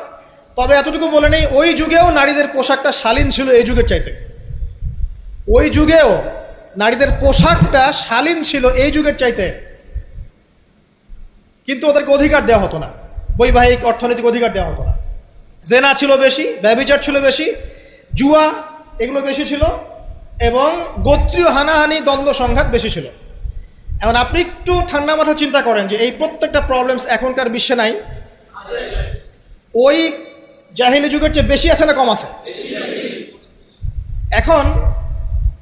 তবে এতটুকু বলে নেই, ওই যুগেও নারীদের পোশাকটা শালীন ছিল এই যুগের চাইতে। ওই যুগেও নারীদের পোশাকটা শালীন ছিল এই যুগের চাইতে, কিন্তু ওদেরকে অধিকার দেওয়া হতো না, বৈবাহিক অর্থনৈতিক অধিকার দেওয়া হতো না। জেনা ছিল বেশি, ব্যভিচার ছিল বেশি, জুয়া এগুলো বেশি ছিল, এবং গোত্রীয় হানাহানি, দ্বন্দ্ব সংঘাত বেশি ছিল। এখন আপনি একটু ঠান্ডা মাথা চিন্তা করেন যে এই প্রত্যেকটা প্রবলেমস এখনকার বিশ্বে নাই? ওই জাহিলি যুগের চেয়ে বেশি আছে না কম আছে? এখন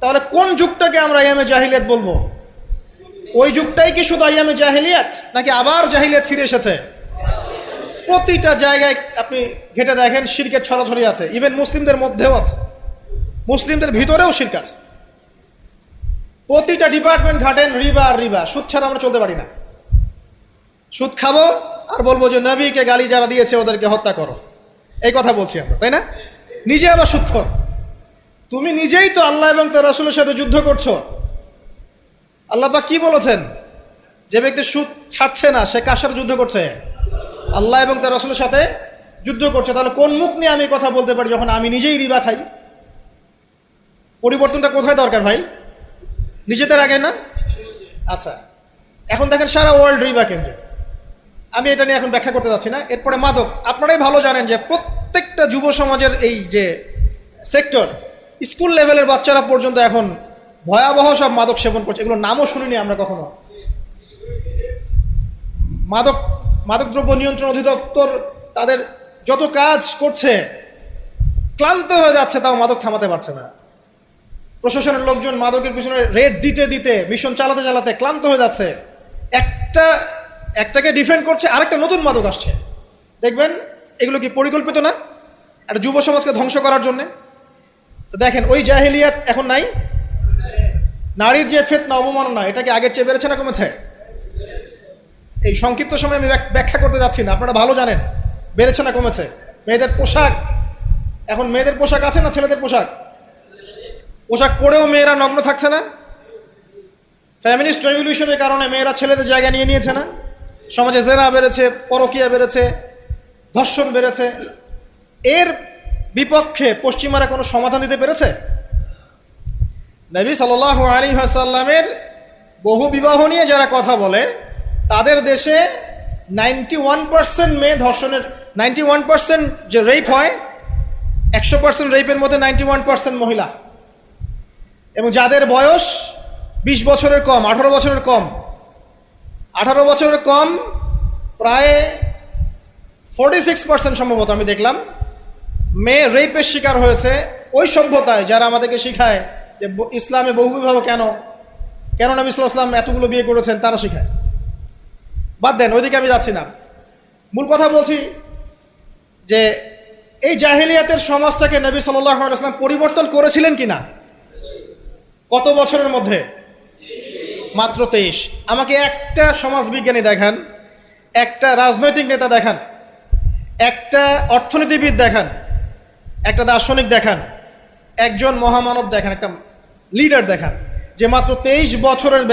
তাহলে কোন যুগটাকে আমরা আইয়ামে জাহিলিয়াত বলবো? ওই যুগটাই কি শুধু আইয়ামে জাহিলিয়াত, নাকি আবার জাহিলিয়াত ফিরে এসেছে? প্রতিটা জায়গায় আপনি ঘেটে দেখেন শিরকের ছড়াছড়ি আছে, ইভেন মুসলিমদের মধ্যেও আছে, মুসলিমদের ভিতরেও শিরক আছে। প্রতিটা ডিপার্টমেন্ট ঘাটেন রিবা আর রিবা, সুদ ছাড়া আমরা চলতে পারি না। সুদ খাবো আর বলবো যে নবীকে গালি যারা দিয়েছে ওদেরকে হত্যা করো, এই কথা বলছি আমরা, তাই না? নিজে আবার সুদখোর। তুমি নিজেই তো আল্লাহ এবং তার রাসূলের সাথে যুদ্ধ করছো। আল্লাহ পাক কি বলেছেন? যে ব্যক্তি সুদ ছাড়ছে না সে কার সাথে যুদ্ধ করছে? আল্লাহ এবং তার রাসূলের সাথে যুদ্ধ করছে। তাহলে কোন মুখ নিয়ে আমি কথা বলতে পারি যখন আমি নিজেই রিবা খাই? পরিবর্তনটা কোথায় দরকার ভাই? নিজেদের আগে না? আচ্ছা, এখন দেখেন সারা ওয়ার্ল্ড রিবা কেন্দ্র। আমি এটা নিয়ে এখন ব্যাখ্যা করতে যাচ্ছি না। এরপরে মাদক, আপনারাই ভালো জানেন যে প্রত্যেকটা যুব সমাজের এই যে সেক্টর, স্কুল লেভেলের বাচ্চারা পর্যন্ত এখন ভয়াবহ সব মাদক সেবন করছে। এগুলো নামও শুনিনি আমরা কখনো। মাদকদ্রব্য নিয়ন্ত্রণ অধিদপ্তর তাদের যত কাজ করছে, ক্লান্ত হয়ে যাচ্ছে, তাও মাদক থামাতে পারছে না। প্রশাসনের লোকজন মাদকের পিছনে রেড দিতে দিতে, মিশন চালাতে চালাতে ক্লান্ত হয়ে যাচ্ছে। একটাকে ডিফেন্ড করছে, আরেকটা নতুন মাদক আসছে। দেখবেন এগুলো কি পরিকল্পিত না? একটা যুব সমাজকে ধ্বংস করার জন্যে। তো দেখেন ওই জাহেলিয়াত এখন নাই। নারীর যে ফিতনা, অবমাননা, এটা কি আগের চেয়ে বেড়েছে না কমেছে? এই সংক্ষিপ্ত সময় আমি ব্যাখ্যা করতে যাচ্ছি না, আপনারা ভালো জানেন বেড়েছে না কমেছে। মেয়েদের পোশাক, এখন মেয়েদের পোশাক আছে না ছেলেদের পোশাক? পোশাক পরেও মেয়েরা নগ্ন থাকছে না? ফ্যামিনিস্ট রেভলিউশনের কারণে মেয়েরা ছেলেদের জায়গা নিয়ে নিয়েছে না? সমাজে জেনা বেড়েছে, পরকীয়া বেড়েছে, ধর্ষণ বেড়েছে। এর বিপক্ষে পশ্চিমারা কোনো সমাধান দিতে পেরেছে? নবী সাল্লাল্লাহু আলাইহি ওয়াসাল্লামের বহু বিবাহ নিয়ে যারা কথা বলে, তাদের দেশে 91% মেয়ে ধর্ষণের, 91% যে রেপ হয়, 100% রেপের মধ্যে 91% মহিলা, এবং যাদের বয়স 20 বছরের কম, 18 বছরের কম, 18 বছরের কম প্রায় 46% সম্ভবত আমি দেখলাম মেয়ে রেপের শিকার হয়েছে। ওই সভ্যতায় যারা আমাদেরকে শিখায় যে ইসলামে বহুবিবাহ কেন নবী সাল্লাল্লাহু আলাইহি ওয়াসাল্লাম এতগুলো বিয়ে করেছেন, তারা শিখায়। বাদ দেন, ওইদিকে আমি যাচ্ছি না। মূল কথা বলছি যে এই জাহেলিয়াতের সমাজটাকে নবী সাল্লাল্লাহু আলাইহি ওয়াসাল্লাম পরিবর্তন করেছিলেন কিনা? কত বছরের মধ্যে? মাত্র 23। আমাকে একটা সমাজবিজ্ঞানী দেখান, একটা রাজনৈতিক নেতা দেখান, একটা অর্থনীতিবিদ দেখান, একটা দার্শনিক দেখান, একজন মহামানব দেখান, একটা লিডার দেখান, যে মাত্র 23 বছরের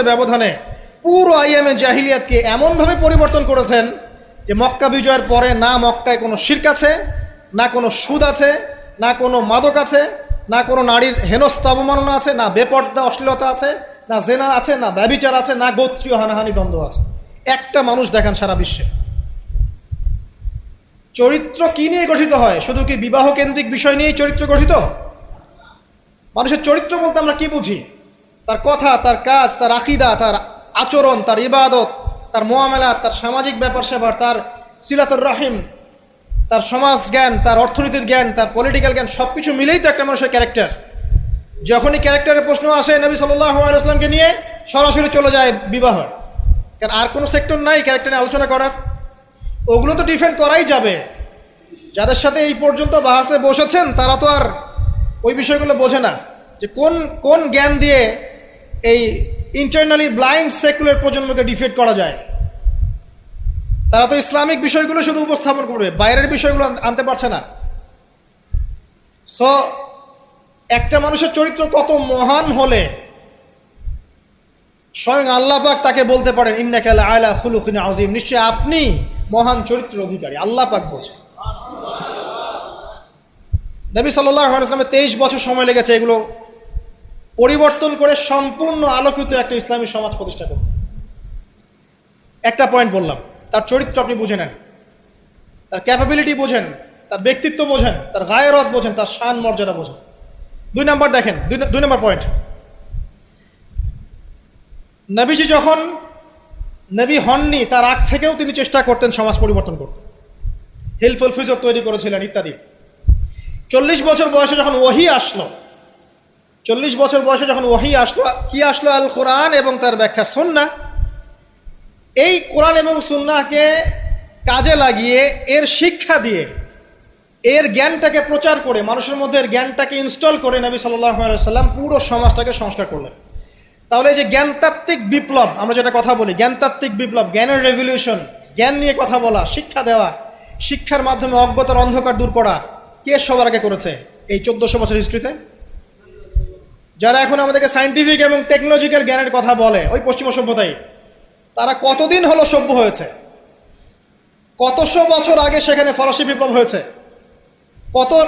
ব্যবধানে পুরো আইয়ামে জাহিলিয়াতকে এমনভাবে পরিবর্তন করেছেন যে মক্কা বিজয়ের পরে না মক্কায় কোনো শিরক আছে, না কোনো সুদ আছে, না কোনো মাদক আছে, না কোনো নারীর হেনস্থা অবমাননা আছে, না বেপর্দা অশ্লীলতা আছে, না জেনা আছে, না ব্যভিচার আছে, না গোত্রীয় হানাহানি দ্বন্দ্ব আছে। একটা মানুষ দেখান সারা বিশ্বে। চরিত্র কি নিয়ে গঠিত হয়? শুধু কি বিবাহ কেন্দ্রিক বিষয় নিয়েই চরিত্র গঠিত? মানুষের চরিত্র বলতে আমরা কি বুঝি? তার কথা, তার কাজ, তার আকীদা, তার আচরণ, তার ইবাদত, তার মুআমালাত, তার সামাজিক ব্যাপার স্যাপার, তার সিলাতুর রাহিম, তার সমাজ জ্ঞান, তার অর্থনীতির জ্ঞান, তার পলিটিক্যাল জ্ঞান, সব কিছু মিলেই তো একটা মানুষের ক্যারেক্টার। যখনই ক্যারেক্টারের প্রশ্ন আসে নবী সাল্লাল্লাহু আলাইহি ওয়াসাল্লামকে নিয়ে সরাসরি চলে যায় বিবাহ। কারণ আর কোনো সেক্টর নাই ক্যারেক্টার নিয়ে আলোচনা করার। ওগুলো তো ডিফেন্ড করাই যাবে। যাদের সাথে এই পর্যন্ত বাহাসে বসেছেন তারা তো আর ওই বিষয়গুলো বোঝে না যে কোন জ্ঞান দিয়ে এই ইন্টারনালি ব্লাইন্ড সেকুলার প্রজন্মকে ডিফেন্ড করা যায়। তারা তো ইসলামিক বিষয়গুলো শুধু উপস্থাপন করবে, বাইরের বিষয়গুলো আনতে পারছে না। সো একটা মানুষের চরিত্র কত মহান হলে স্বয়ং আল্লাহ পাক তাকে বলতে পারেন ইন্নাকা লাআলা খুলুকিন আযীম, নিশ্চয় আপনি মহান চরিত্রের অধিকারী। আল্লাহ পাক বলছেন। নবী সাল্লাল্লাহু আলাইহি ওয়াসাল্লামের 23 বছর সময় লেগেছে এগুলো পরিবর্তন করে সম্পূর্ণ আলোকিত একটা ইসলামী সমাজ প্রতিষ্ঠা করতে। একটা পয়েন্ট বললাম, তার চরিত্র আপনি বুঝে নেন, তার ক্যাপাবিলিটি বোঝেন, তার ব্যক্তিত্ব বোঝেন, তার গায়রত বোঝেন, তার শান মর্যাদা বোঝেন। 2 নম্বর দেখেন, 2 নম্বর পয়েন্ট, নবীজি যখন নবী হননি তার আগ থেকেও তিনি চেষ্টা করতেন সমাজ পরিবর্তন করতে। হেলফুল ফিজর তৈরি করেছিলেন ইত্যাদি। 40 বছর বয়সে যখন ওহী আসলো, 40 বছর বয়সে যখন ওহী আসলো, কি আসলো? আল কোরআন এবং তার ব্যাখ্যা সুন্নাহ। এই কোরআন এবং সুন্নাহকে কাজে লাগিয়ে, এর শিক্ষা দিয়ে, এর জ্ঞানটাকে প্রচার করে, মানুষের মধ্যে এর জ্ঞানটাকে ইনস্টল করে নবী সাল্লাল্লাহু আলাইহি ওয়াসাল্লাম পুরো সমাজটাকে সংস্কার করলেন। তাহলে এই যে জ্ঞানতাত্ত্বিক বিপ্লব, আমরা যেটা কথা বলি জ্ঞানতাত্ত্বিক বিপ্লব, জ্ঞানের রেভলিউশন, জ্ঞান নিয়ে কথা বলা, শিক্ষা দেওয়া, শিক্ষার মাধ্যমে অজ্ঞতার অন্ধকার দূর করা, কে সবার আগে করেছে এই 1400 বছর হিস্ট্রিতে? যারা এখন আমাদেরকে সায়েন্টিফিক এবং টেকনোলজিক্যাল জ্ঞানের কথা বলে, ওই পশ্চিমা সভ্যতাই, তারা কতদিন হলো সভ্য হয়েছে? কতশো বছর আগে সেখানে ফরাসি বিপ্লব হয়েছে,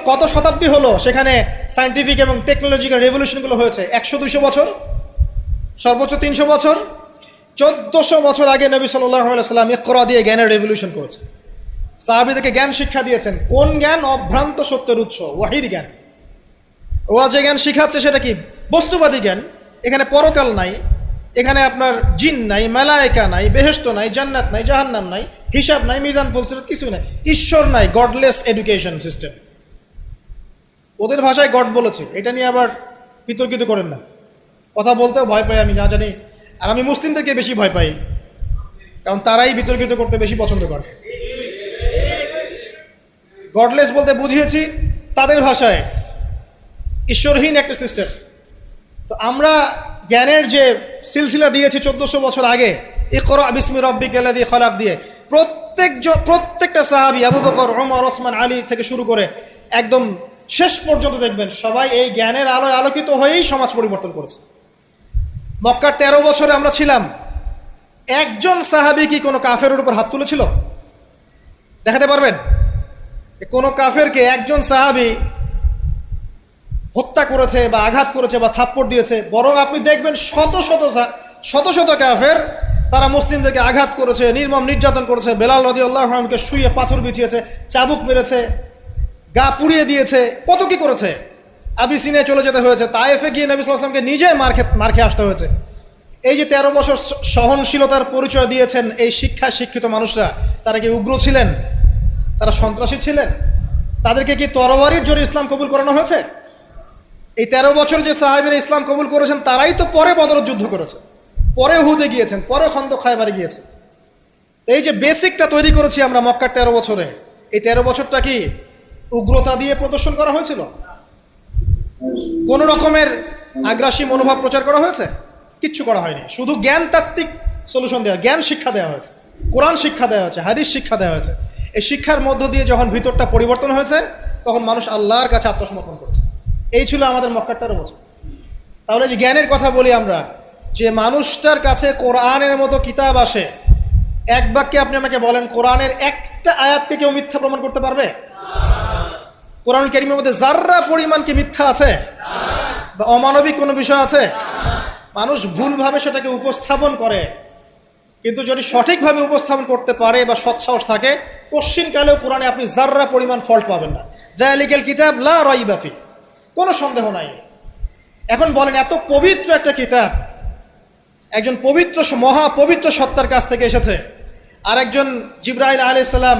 কত শতাব্দী হলো সেখানে সায়েন্টিফিক এবং টেকনোলজিক্যাল রেভলিউশনগুলো হয়েছে? 100-200 বছর, সর্বোচ্চ 300 বছর। 1400 বছর আগে নবী সাল্লাল্লাহু আলাইহি ওয়াসাল্লাম ইকরা দিয়ে জ্ঞানের রেভলিউশন করেছে। সাহাবীদেরকে জ্ঞান শিক্ষা দিয়েছেন। কোন জ্ঞান? অভ্রান্ত সত্যের উৎস, ওয়াহির জ্ঞান। ওরা যে জ্ঞান শিখাচ্ছে সেটা কি? বস্তুবাদী জ্ঞান। এখানে পরকাল নাই, এখানে আপনার জিন নাই, মালায়েকা নাই, বেহেশত নাই, জান্নাত নাই, জাহান্নাম নাই, হিসাব নাই, মিজান ফলসিরাত কিছু নাই, ঈশ্বর নাই, গডলেস এডুকেশন সিস্টেম। ওদের ভাষায় গড বলেছে, এটা নিয়ে আবার বিতর্কিত করেন না। কথা বলতেও ভয় পাই আমি, না জানি। আর আমি মুসলিমদেরকে বেশি ভয় পাই, কারণ তারাই বিতর্কিত করতে বেশি পছন্দ করে। গডলেস বলতে বুঝিয়েছি তাদের ভাষায় ঈশ্বরহীন একটা সিস্টেম। তো আমরা জ্ঞানের যে সিলসিলা দিয়েছি 1400 বছর আগে, ইকরা বিসমি রাব্বিকাল্লাযী খলাক দিয়ে, প্রত্যেকটা সাহাবী আবু বকর, ওমর, ওসমান, আলী থেকে শুরু করে একদম শেষ পর্যন্ত দেখবেন সবাই এই জ্ঞানের আলোয় আলোকিত হয়েই সমাজ পরিবর্তন করেছে। মক্কার 13 বছরে আমরা ছিলাম, একজন সাহাবী কি কোনো কাফেরের উপর হাত তুলেছিল? দেখাতে পারবেন? কোনো কাফেরকে একজন সাহাবী হত্যা করেছে বা আঘাত করেছে বা থাপ্পড় দিয়েছে? বরং আপনি দেখবেন শত শত কাফের তারা মুসলিমদেরকে আঘাত করেছে, নির্মম নির্যাতন করেছে। বেলাল রাদিয়াল্লাহু আনহুকে শুইয়ে পাথর বিছিয়েছে, চাবুক মেরেছে, গা পুড়িয়ে দিয়েছে, কত কি করেছে। আবিসিনিয়ায় চলে যেতে হয়েছে, তায়েফে গিয়ে নবী সাল্লাল্লাহু আলাইহি ওয়াসাল্লামকে নিজের মার খেয়ে আসতে হয়েছে। এই যে 13 বছর সহনশীলতার পরিচয় দিয়েছেন এই শিক্ষায় শিক্ষিত মানুষরা, তারা কি উগ্র ছিলেন? তারা সন্ত্রাসী ছিলেন? তাদেরকে কি তরবারির জোরে ইসলাম কবুল করানো হয়েছে? এই 13 বছর যে সাহাবীরা ইসলাম কবুল করেছেন তারাই তো পরে বদরের যুদ্ধ করেছে, পরে উহুদে গিয়েছেন, পরে খন্দক খায়বারে গিয়েছে। এই যে বেসিকটা তৈরি করেছি আমরা মক্কার 13 বছরে, এই 13 বছরটা কি উগ্রতা দিয়ে প্রদর্শন করা হয়েছিল? কোন রকমের আগ্রাসী মনোভাব প্রচার করা হয়েছে? কিচ্ছু করা হয়নি। শুধু জ্ঞানতাত্ত্বিক সলিউশন দেওয়া, জ্ঞান শিক্ষা দেওয়া হয়েছে, কোরআন শিক্ষা দেওয়া হয়েছে, হাদিস শিক্ষা দেওয়া হয়েছে। এই শিক্ষার মধ্য দিয়ে যখন ভিতরটা পরিবর্তন হয়েছে, তখন মানুষ আল্লাহর কাছে আত্মসমর্পণ করছে। এই ছিল আমাদের মক্কার 13 বছর। তাহলে যে জ্ঞানের কথা বলি আমরা, যে মানুষটার কাছে কোরআনের মতো কিতাব আসে, এক বাক্যে আপনি আমাকে বলেন কোরআনের একটা আয়াতকে কেউ মিথ্যা প্রমাণ করতে পারবে? কোরআন কারীমের মধ্যে যাররা পরিমাণ কি মিথ্যা আছে বা অমানবিক কোনো বিষয় আছে? মানুষ ভুলভাবে সেটাকে উপস্থাপন করে, কিন্তু যদি সঠিকভাবে উপস্থাপন করতে পারে বা সৎসাহস থাকে, কশ্চিনকালেও কোরআনে আপনি যাররা পরিমাণ ফল্ট পাবেন না। যালিকাল কিতাব লা রাইবা ফি, কোনো সন্দেহ নাই। এখন বলেন, এত পবিত্র একটা কিতাব একজন পবিত্র মহাপবিত্র সত্তার কাছ থেকে এসেছে, আর একজন জিবরাইল আলাইহিস সালাম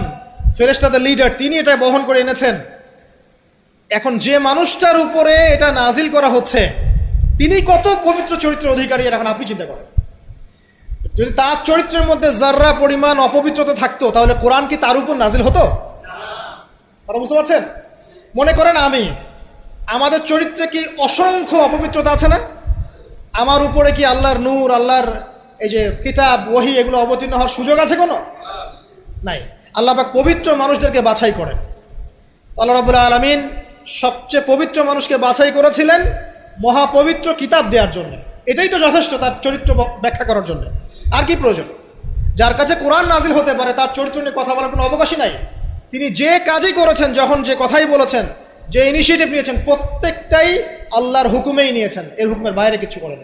ফেরেশতাদের লিডার, তিনি এটা বহন করে এনেছেন। এখন যে মানুষটার উপরে এটা নাজিল করা হচ্ছে, তিনি কত পবিত্র চরিত্রের অধিকারী, এখন আপনি চিন্তা করেন। যদি তার চরিত্রের মধ্যে যাররা পরিমাণ অপবিত্রতা থাকতো, তাহলে কোরআন কি তার উপর নাজিল হতো? আপনারা বুঝতে পারছেন? মনে করেন আমাদের চরিত্রে কি অসংখ্য অপবিত্রতা আছে না? আমার উপরে কি আল্লাহর নূর, আল্লাহর এই যে কিতাব, ওহী, এগুলো অবতীর্ণ হওয়ার সুযোগ আছে কোনো? নাই। আল্লাহ পাক পবিত্র মানুষদেরকে বাছাই করেন। আল্লাহ রাব্বুল আলামিন সবচেয়ে পবিত্র মানুষকে বাছাই করেছিলেন মহাপবিত্র কিতাব দেওয়ার জন্য। এটাই তো যথেষ্ট তার চরিত্র ব্যাখ্যা করার জন্য। আর কি প্রয়োজন? যার কাছে কোরআন নাজিল হতে পারে, তার চরিত্র নিয়ে কথা বলার কোনো অবকাশই নাই। তিনি যে কাজই করেছেন, যখন যে কথাই বলেছেন, যে ইনিশিয়েটিভ নিয়েছেন, প্রত্যেকটাই আল্লাহর হুকুমেই নিয়েছেন, এর হুকুমের বাইরে কিছু করেন।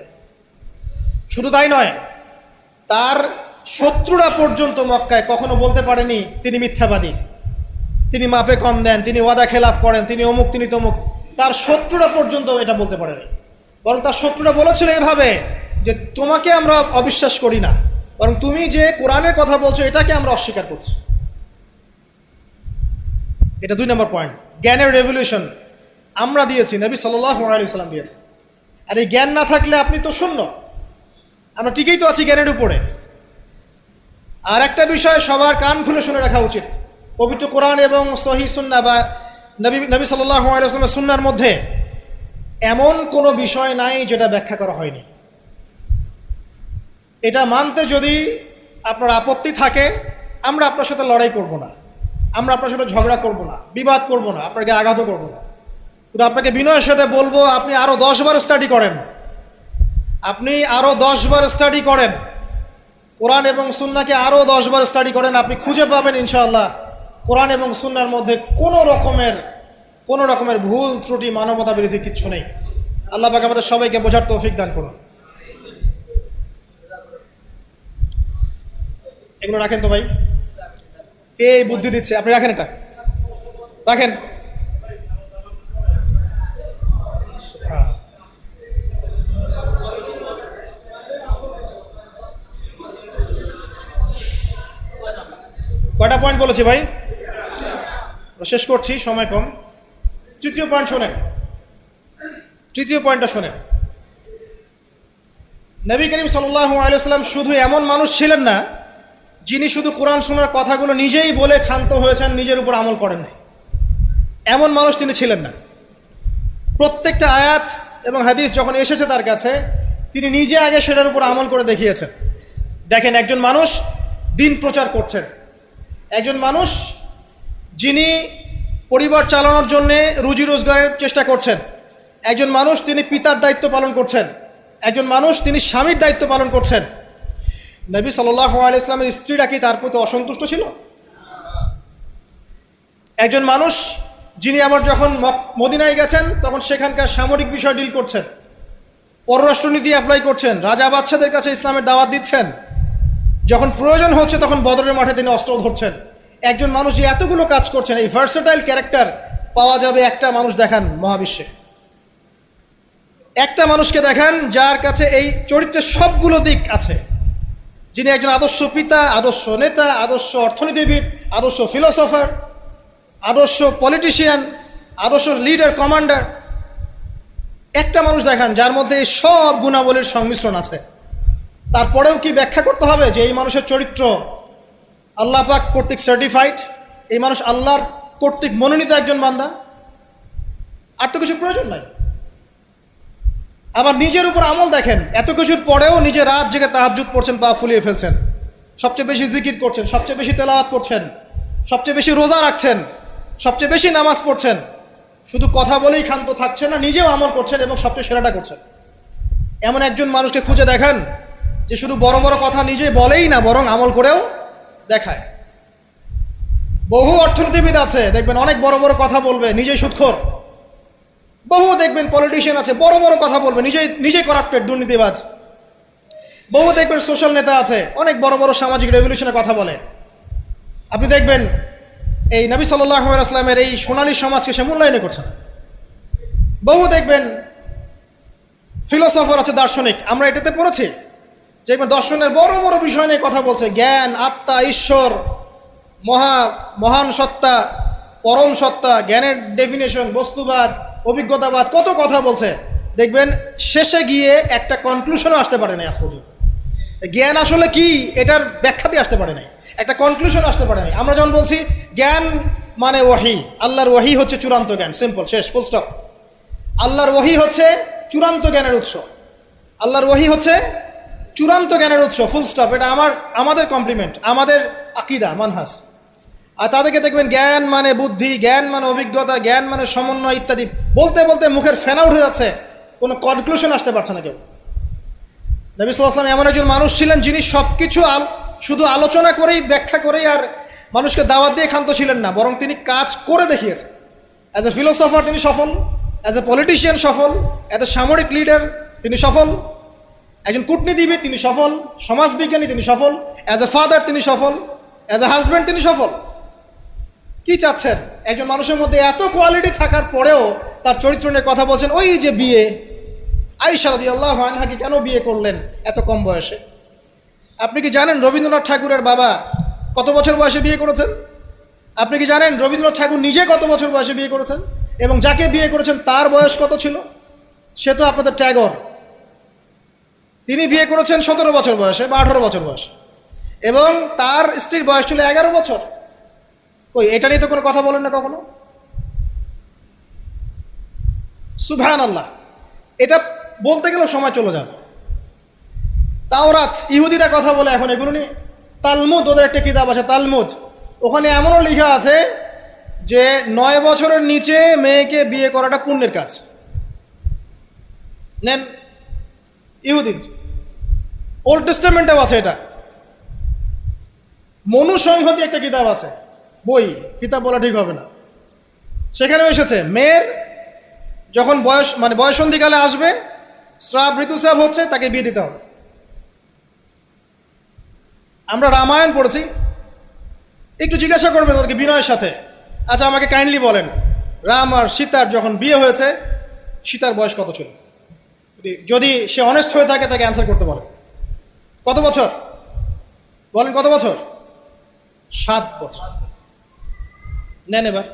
শুধু তাই নয়, তার শত্রুরা পর্যন্ত মক্কায় কখনো বলতে পারেনি তিনি মিথ্যাবাদী, তিনি মাপে কম দেন, তিনি ওয়াদা খেলাফ করেন, তিনি অমুক, তিনি তমুক। তার শত্রুরা পর্যন্ত এটা বলতে পারেনি। বরং তার শত্রুরা বলেছিল এভাবে যে তোমাকে আমরা অবিশ্বাস করি না, বরং তুমি যে কোরআনের কথা বলছো এটাকে আমরা অস্বীকার করছি। এটা 2 নম্বর পয়েন্ট। জ্ঞানের রেভলিউশন আমরা দিয়েছি, নবী সাল্লাল্লাহু আলাইহি ওয়াসাল্লাম দিয়েছে। আর এই জ্ঞান না থাকলে আপনি তো শূন্য। আমরা ঠিকই তো আছি জ্ঞানের উপরে। আর একটা বিষয় সবার কান খুলে শুনে রাখা উচিত, পবিত্র কোরআন এবং সহিহ সুন্নাহ বা নবী সাল্লাল্লাহু আলাইহি ওয়াসাল্লামের সুন্নাহর মধ্যে এমন কোনো বিষয় নাই যেটা ব্যাখ্যা করা হয়নি। এটা মানতে যদি আপনার আপত্তি থাকে, আমরা আপনার সাথে লড়াই করব না, আমরা আপনার সাথে ঝগড়া করব না, বিবাদ করব না, আপনাকে আঘাতও করব না। কিন্তু আপনাকে বিনয়ের সাথে বলবো, আপনি আরও 10 বার স্টাডি করেন, আপনি আরও 10 বার স্টাডি করেন, কোরআন এবং সুন্নাহকে আরও 10 বার স্টাডি করেন। আপনি খুঁজে পাবেন ইনশাআল্লাহ কোরআন এবং সুন্নাহর মধ্যে কোনো রকমের ভুল ত্রুটি, মানবতা বিরোধী কিচ্ছু নেই। আল্লাহ পাক আমাদের সবাইকে বোঝার তৌফিক দান করুন। এগুলো রাখেন তো ভাই, কে বুদ্ধি দিচ্ছে? আপনি রাখেন, এটা রাখেন। কয়টা পয়েন্ট বলেছি ভাই? শেষ করছি, সময় কম। তৃতীয় পয়েন্ট শোনেন, তৃতীয় পয়েন্টটা শোনেন। নবী করিম সাল্লাল্লাহু আলাইহি ওয়াসাল্লাম শুধু এমন মানুষ ছিলেন না যিনি শুধু কোরআন শোনার কথাগুলো নিজেই বলে ক্ষান্ত হয়েছেন, নিজের উপর আমল করেন নাই। এমন মানুষ তিনি ছিলেন না। প্রত্যেকটা আয়াত এবং হাদিস যখন এসেছে তার কাছে, তিনি নিজে আগে সেটার উপর আমল করে দেখিয়েছেন। দেখেন, একজন মানুষ দিন প্রচার করছেন, একজন মানুষ যিনি পরিবার চালানোর জন্যে রুজি রোজগারের চেষ্টা করছেন, একজন মানুষ তিনি পিতার দায়িত্ব পালন করছেন, একজন মানুষ তিনি স্বামীর দায়িত্ব পালন করছেন। নবী সাল্লাল্লাহু আলাইহি ওয়াসাল্লামের স্ত্রীরা কি তার প্রতি অসন্তুষ্ট ছিল? একজন মানুষ যিনি আবার যখন মদিনায় গেছেন তখন সেখানকার সামরিক বিষয় ডিল করছেন, পররাষ্ট্রনীতি অ্যাপ্লাই করছেন, রাজা বাদশাদের কাছে ইসলামের দাওয়াত দিচ্ছেন, যখন প্রয়োজন হচ্ছে তখন বদরের মাঠে তিনি অস্ত্র ধরছেন। একজন মানুষ যে এতগুলো কাজ করছেন, এই ভার্সেটাইল ক্যারেক্টার পাওয়া যাবে একটা মানুষ দেখান মহাবিশ্বে। একটা মানুষকে দেখান যার কাছে এই চরিত্রের সবগুলো দিক আছে, যিনি একজন আদর্শ পিতা, আদর্শ নেতা, আদর্শ অর্থনীতিবিদ, আদর্শ ফিলোসফার, আদর্শ পলিটিশিয়ান, আদর্শ লিডার, কমান্ডার। একটা মানুষ দেখান যার মধ্যে এই সব গুণাবলীর সংমিশ্রণ আছে। তারপরেও কি ব্যাখ্যা করতে হবে যে এই মানুষের চরিত্র আল্লাহ পাক কর্তৃক সার্টিফাইড, এই মানুষ আল্লাহর কর্তৃক মনোনীত একজন বান্দা? আর তো কিছু প্রয়োজন নাই। আবার নিজের উপর আমল দেখেন, এত কিছুর পরেও নিজে রাত জেগে তাহাজ্জুদ পড়ছেন, পা ফুলিয়ে ফেলছেন, সবচেয়ে বেশি জিকির করছেন, সবচেয়ে বেশি তেলাওয়াত করছেন, সবচেয়ে বেশি রোজা রাখছেন, সবচেয়ে বেশি নামাজ পড়ছেন, শুধু কথা বলেই ক্ষান্ত থাকছেন না, নিজেও আমল করছেন এবং সবচেয়ে সেরাটা করছেন। এমন একজন মানুষকে খুঁজে দেখান যে শুধু বড় বড় কথা নিজে বলেই না, বরং আমল করেও দেখায়। বহু অর্থনীতিবিদ আছে দেখবেন অনেক বড় বড় কথা বলবে, নিজেই সুদখোর। বহু দেখবেন পলিটিশিয়ান আছে বড় বড় কথা বলবে, নিজেই করাপ্টেড, দুর্নীতিবাজ। বহু দেখবেন সোশ্যাল নেতা আছে অনেক বড় বড় সামাজিক রেভলিউশনের কথা বলে। আপনি দেখবেন এই নবী সাল্লাল্লাহু আলাইহি ওয়াসাল্লামের এই সোনালী সমাজকে সে মূল্যায়ন করছে না। বহু দেখবেন ফিলোসফার আছে, দার্শনিক, আমরা এটাতে পড়েছি যে দর্শনের বড় বড় বিষয় নিয়ে কথা বলছে, জ্ঞান, আত্মা, ঈশ্বর, মহান সত্তা, পরম সত্তা, জ্ঞানের ডেফিনেশন, বস্তুবাদ, অভিজ্ঞতাবাদ, কত কথা বলছে। দেখবেন শেষে গিয়ে একটা কনক্লুশনও আসতে পারে নাই আজ পর্যন্ত। জ্ঞান আসলে কি এটার ব্যাখ্যাতে আসতে পারে নাই, একটা কনক্লুশন আসতে পারে নাই। আমরা যখন বলছি জ্ঞান মানে ওয়াহি, আল্লাহর ওয়াহি হচ্ছে চূড়ান্ত জ্ঞান, সিম্পল, শেষ, ফুল স্টপ। আল্লাহর ওয়াহি হচ্ছে চূড়ান্ত জ্ঞানের উৎস, আল্লাহর ওয়াহি হচ্ছে চূড়ান্ত জ্ঞানের উৎস, ফুল স্টপ। এটা আমাদের কমপ্লিমেন্ট, আমাদের আকীদা, মানহাজ। আর তাদেরকে দেখবেন জ্ঞান মানে বুদ্ধি, জ্ঞান মানে অভিজ্ঞতা, জ্ঞান মানে সমন্বয় ইত্যাদি বলতে বলতে মুখের ফেনা উঠে যাচ্ছে, কোনো কনক্লুশন আসতে পারছে না কেউ। নবী সাল্লাল্লাহু আলাইহি ওয়াসাল্লাম এমন একজন মানুষ ছিলেন যিনি সব কিছু শুধু আলোচনা করেই, ব্যাখ্যা করেই আর মানুষকে দাওয়াত দিয়ে ক্ষান্ত ছিলেন না, বরং তিনি কাজ করে দেখিয়েছেন। অ্যাজ এ ফিলোসফার তিনি সফল, অ্যাজ এ পলিটিশিয়ান সফল, অ্যাজ এ সামরিক লিডার তিনি সফল, একজন কূটনীতিবিদ তিনি সফল, সমাজবিজ্ঞানী তিনি সফল, অ্যাজ এ ফাদার তিনি সফল, অ্যাজ এ হাজব্যান্ড তিনি সফল। কি চাচ্ছেন? একজন মানুষের মধ্যে এত কোয়ালিটি থাকার পরেও তার চরিত্র নিয়ে কথা বলছেন। ওই যে বিয়ে, আয়েশা রাদিয়াল্লাহু আনহাকে কেন বিয়ে করলেন এত কম বয়সে? আপনি কি জানেন রবীন্দ্রনাথ ঠাকুরের বাবা কত বছর বয়সে বিয়ে করেছেন? আপনি কি জানেন রবীন্দ্রনাথ ঠাকুর নিজে কত বছর বয়সে বিয়ে করেছেন? এবং যাকে বিয়ে করেছেন তার বয়স কত ছিল? সে তো আপনাদের ট্যাগর। তিনি বিয়ে করেছেন 17 বছর বয়সে বা 18 বছর বয়সে, এবং তার স্ত্রীর বয়স ছিল 11 বছর। কই, এটা নিয়ে তো কোনো কথা বলেন না কখনো। সুবহানাল্লাহ, এটা বলতে গেলেও সময় চলে যাবে। তাওরাত, ইহুদিরা কথা বলে এখন এগুলো নিয়ে। তালমুদ, ওদের একটা কিতাব আছে তালমুদ, ওখানে এমনও লেখা আছে যে 9 বছরের নিচে মেয়েকে বিয়ে করাটা পুণ্যের কাজ। নেন, ইহুদি ওল্ড টেস্টামেন্টেও আছে এটা। মনুসংহতি একটা কিতাব আছে, বই, কিতাব বলা ঠিক হবে না, সেখানেও এসেছে মেয়ের যখন বয়স মানে বয়সন্ধিকালে আসবে, স্রাব ঋতুস্রাব হচ্ছে, তাকে বিয়ে দিতে হবে। আমরা রামায়ণ পড়েছি, একটু জিজ্ঞাসা করবেন ওদেরকে বিনয়ের সাথে, আচ্ছা আমাকে কাইন্ডলি বলেন, রাম আর সীতার যখন বিয়ে হয়েছে সীতার বয়স কত ছিল? যদি সে অনেস্ট হয়ে থাকে তাকে অ্যান্সার করতে বলেন। কত বছর বলেন? কত বছর? 7 বছর। নেন এবার,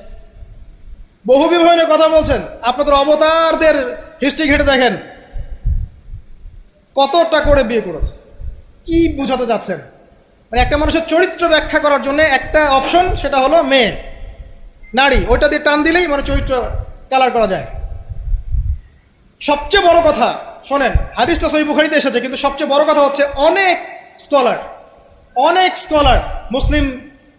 বহু বিবাহ নিয়ে কথা বলছেন, আপনাদের অবতারদের হিস্ট্রি ঘেটে দেখেন কতটা করে বিয়ে করেছে। কি বুঝাতে যাচ্ছেন? মানে একটা মানুষের চরিত্র ব্যাখ্যা করার জন্য একটা অপশন, সেটা হলো মেয়ে, নারী, ওইটা দিয়ে টান দিলেই মানে চরিত্র কালার করা যায়। সবচেয়ে বড় কথা শোনেন, হাদিসটা সহিহ বুখারীতে এসেছে, কিন্তু সবচেয়ে বড় কথা হচ্ছে অনেক স্কলার মুসলিম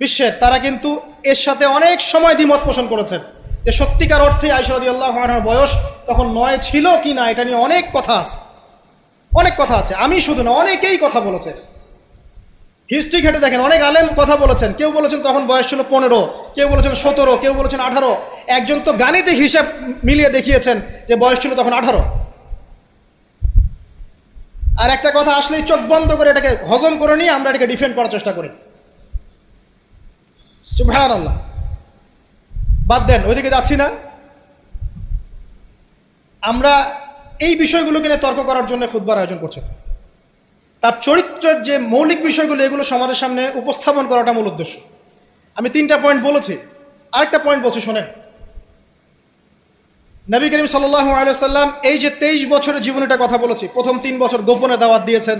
বিশ্বের, তারা কিন্তু এর সাথে অনেক সময় দ্বিমত পোষণ করেছেন যে সত্যিকার অর্থে আয়েশা রাদিয়াল্লাহু আনহার বয়স তখন 9 ছিল কি না, এটা নিয়ে অনেক কথা আছে। আমি শুধু না, অনেকেই কথা বলেছে, হিস্ট্রি ঘেটে দেখেন, অনেক আলেম কথা বলেছেন। কেউ বলেছেন তখন বয়স ছিল 15, কেউ বলেছেন 17, কেউ বলেছেন 18, একজন তো গাণিতিক হিসাব মিলিয়ে দেখিয়েছেন যে বয়স ছিল তখন 18। আর একটা কথা আসলেই চোখ বন্ধ করে এটাকে হজম করে নিয়ে আমরা এটাকে ডিফেন্ড করার চেষ্টা করি। সুবহানাল্লাহ। বাদ দেন, ওইদিকে যাচ্ছি না। আমরা এই বিষয়গুলোকে নিয়ে তর্ক করার জন্য খুতবার আয়োজন করছি। তার চরিত্রের যে মৌলিক বিষয়গুলো, এগুলো সমাজের সামনে উপস্থাপন করাটা মূল উদ্দেশ্য। আমি 3টা পয়েন্ট বলেছি, আরেকটা পয়েন্ট বলছি শোনেন। নবী করিম সাল্লাল্লাহু আলাইহি ওয়াসাল্লাম এই যে 23 বছরের জীবনীটা কথা বলেছি, প্রথম 3 বছর গোপনে দাওয়াত দিয়েছেন,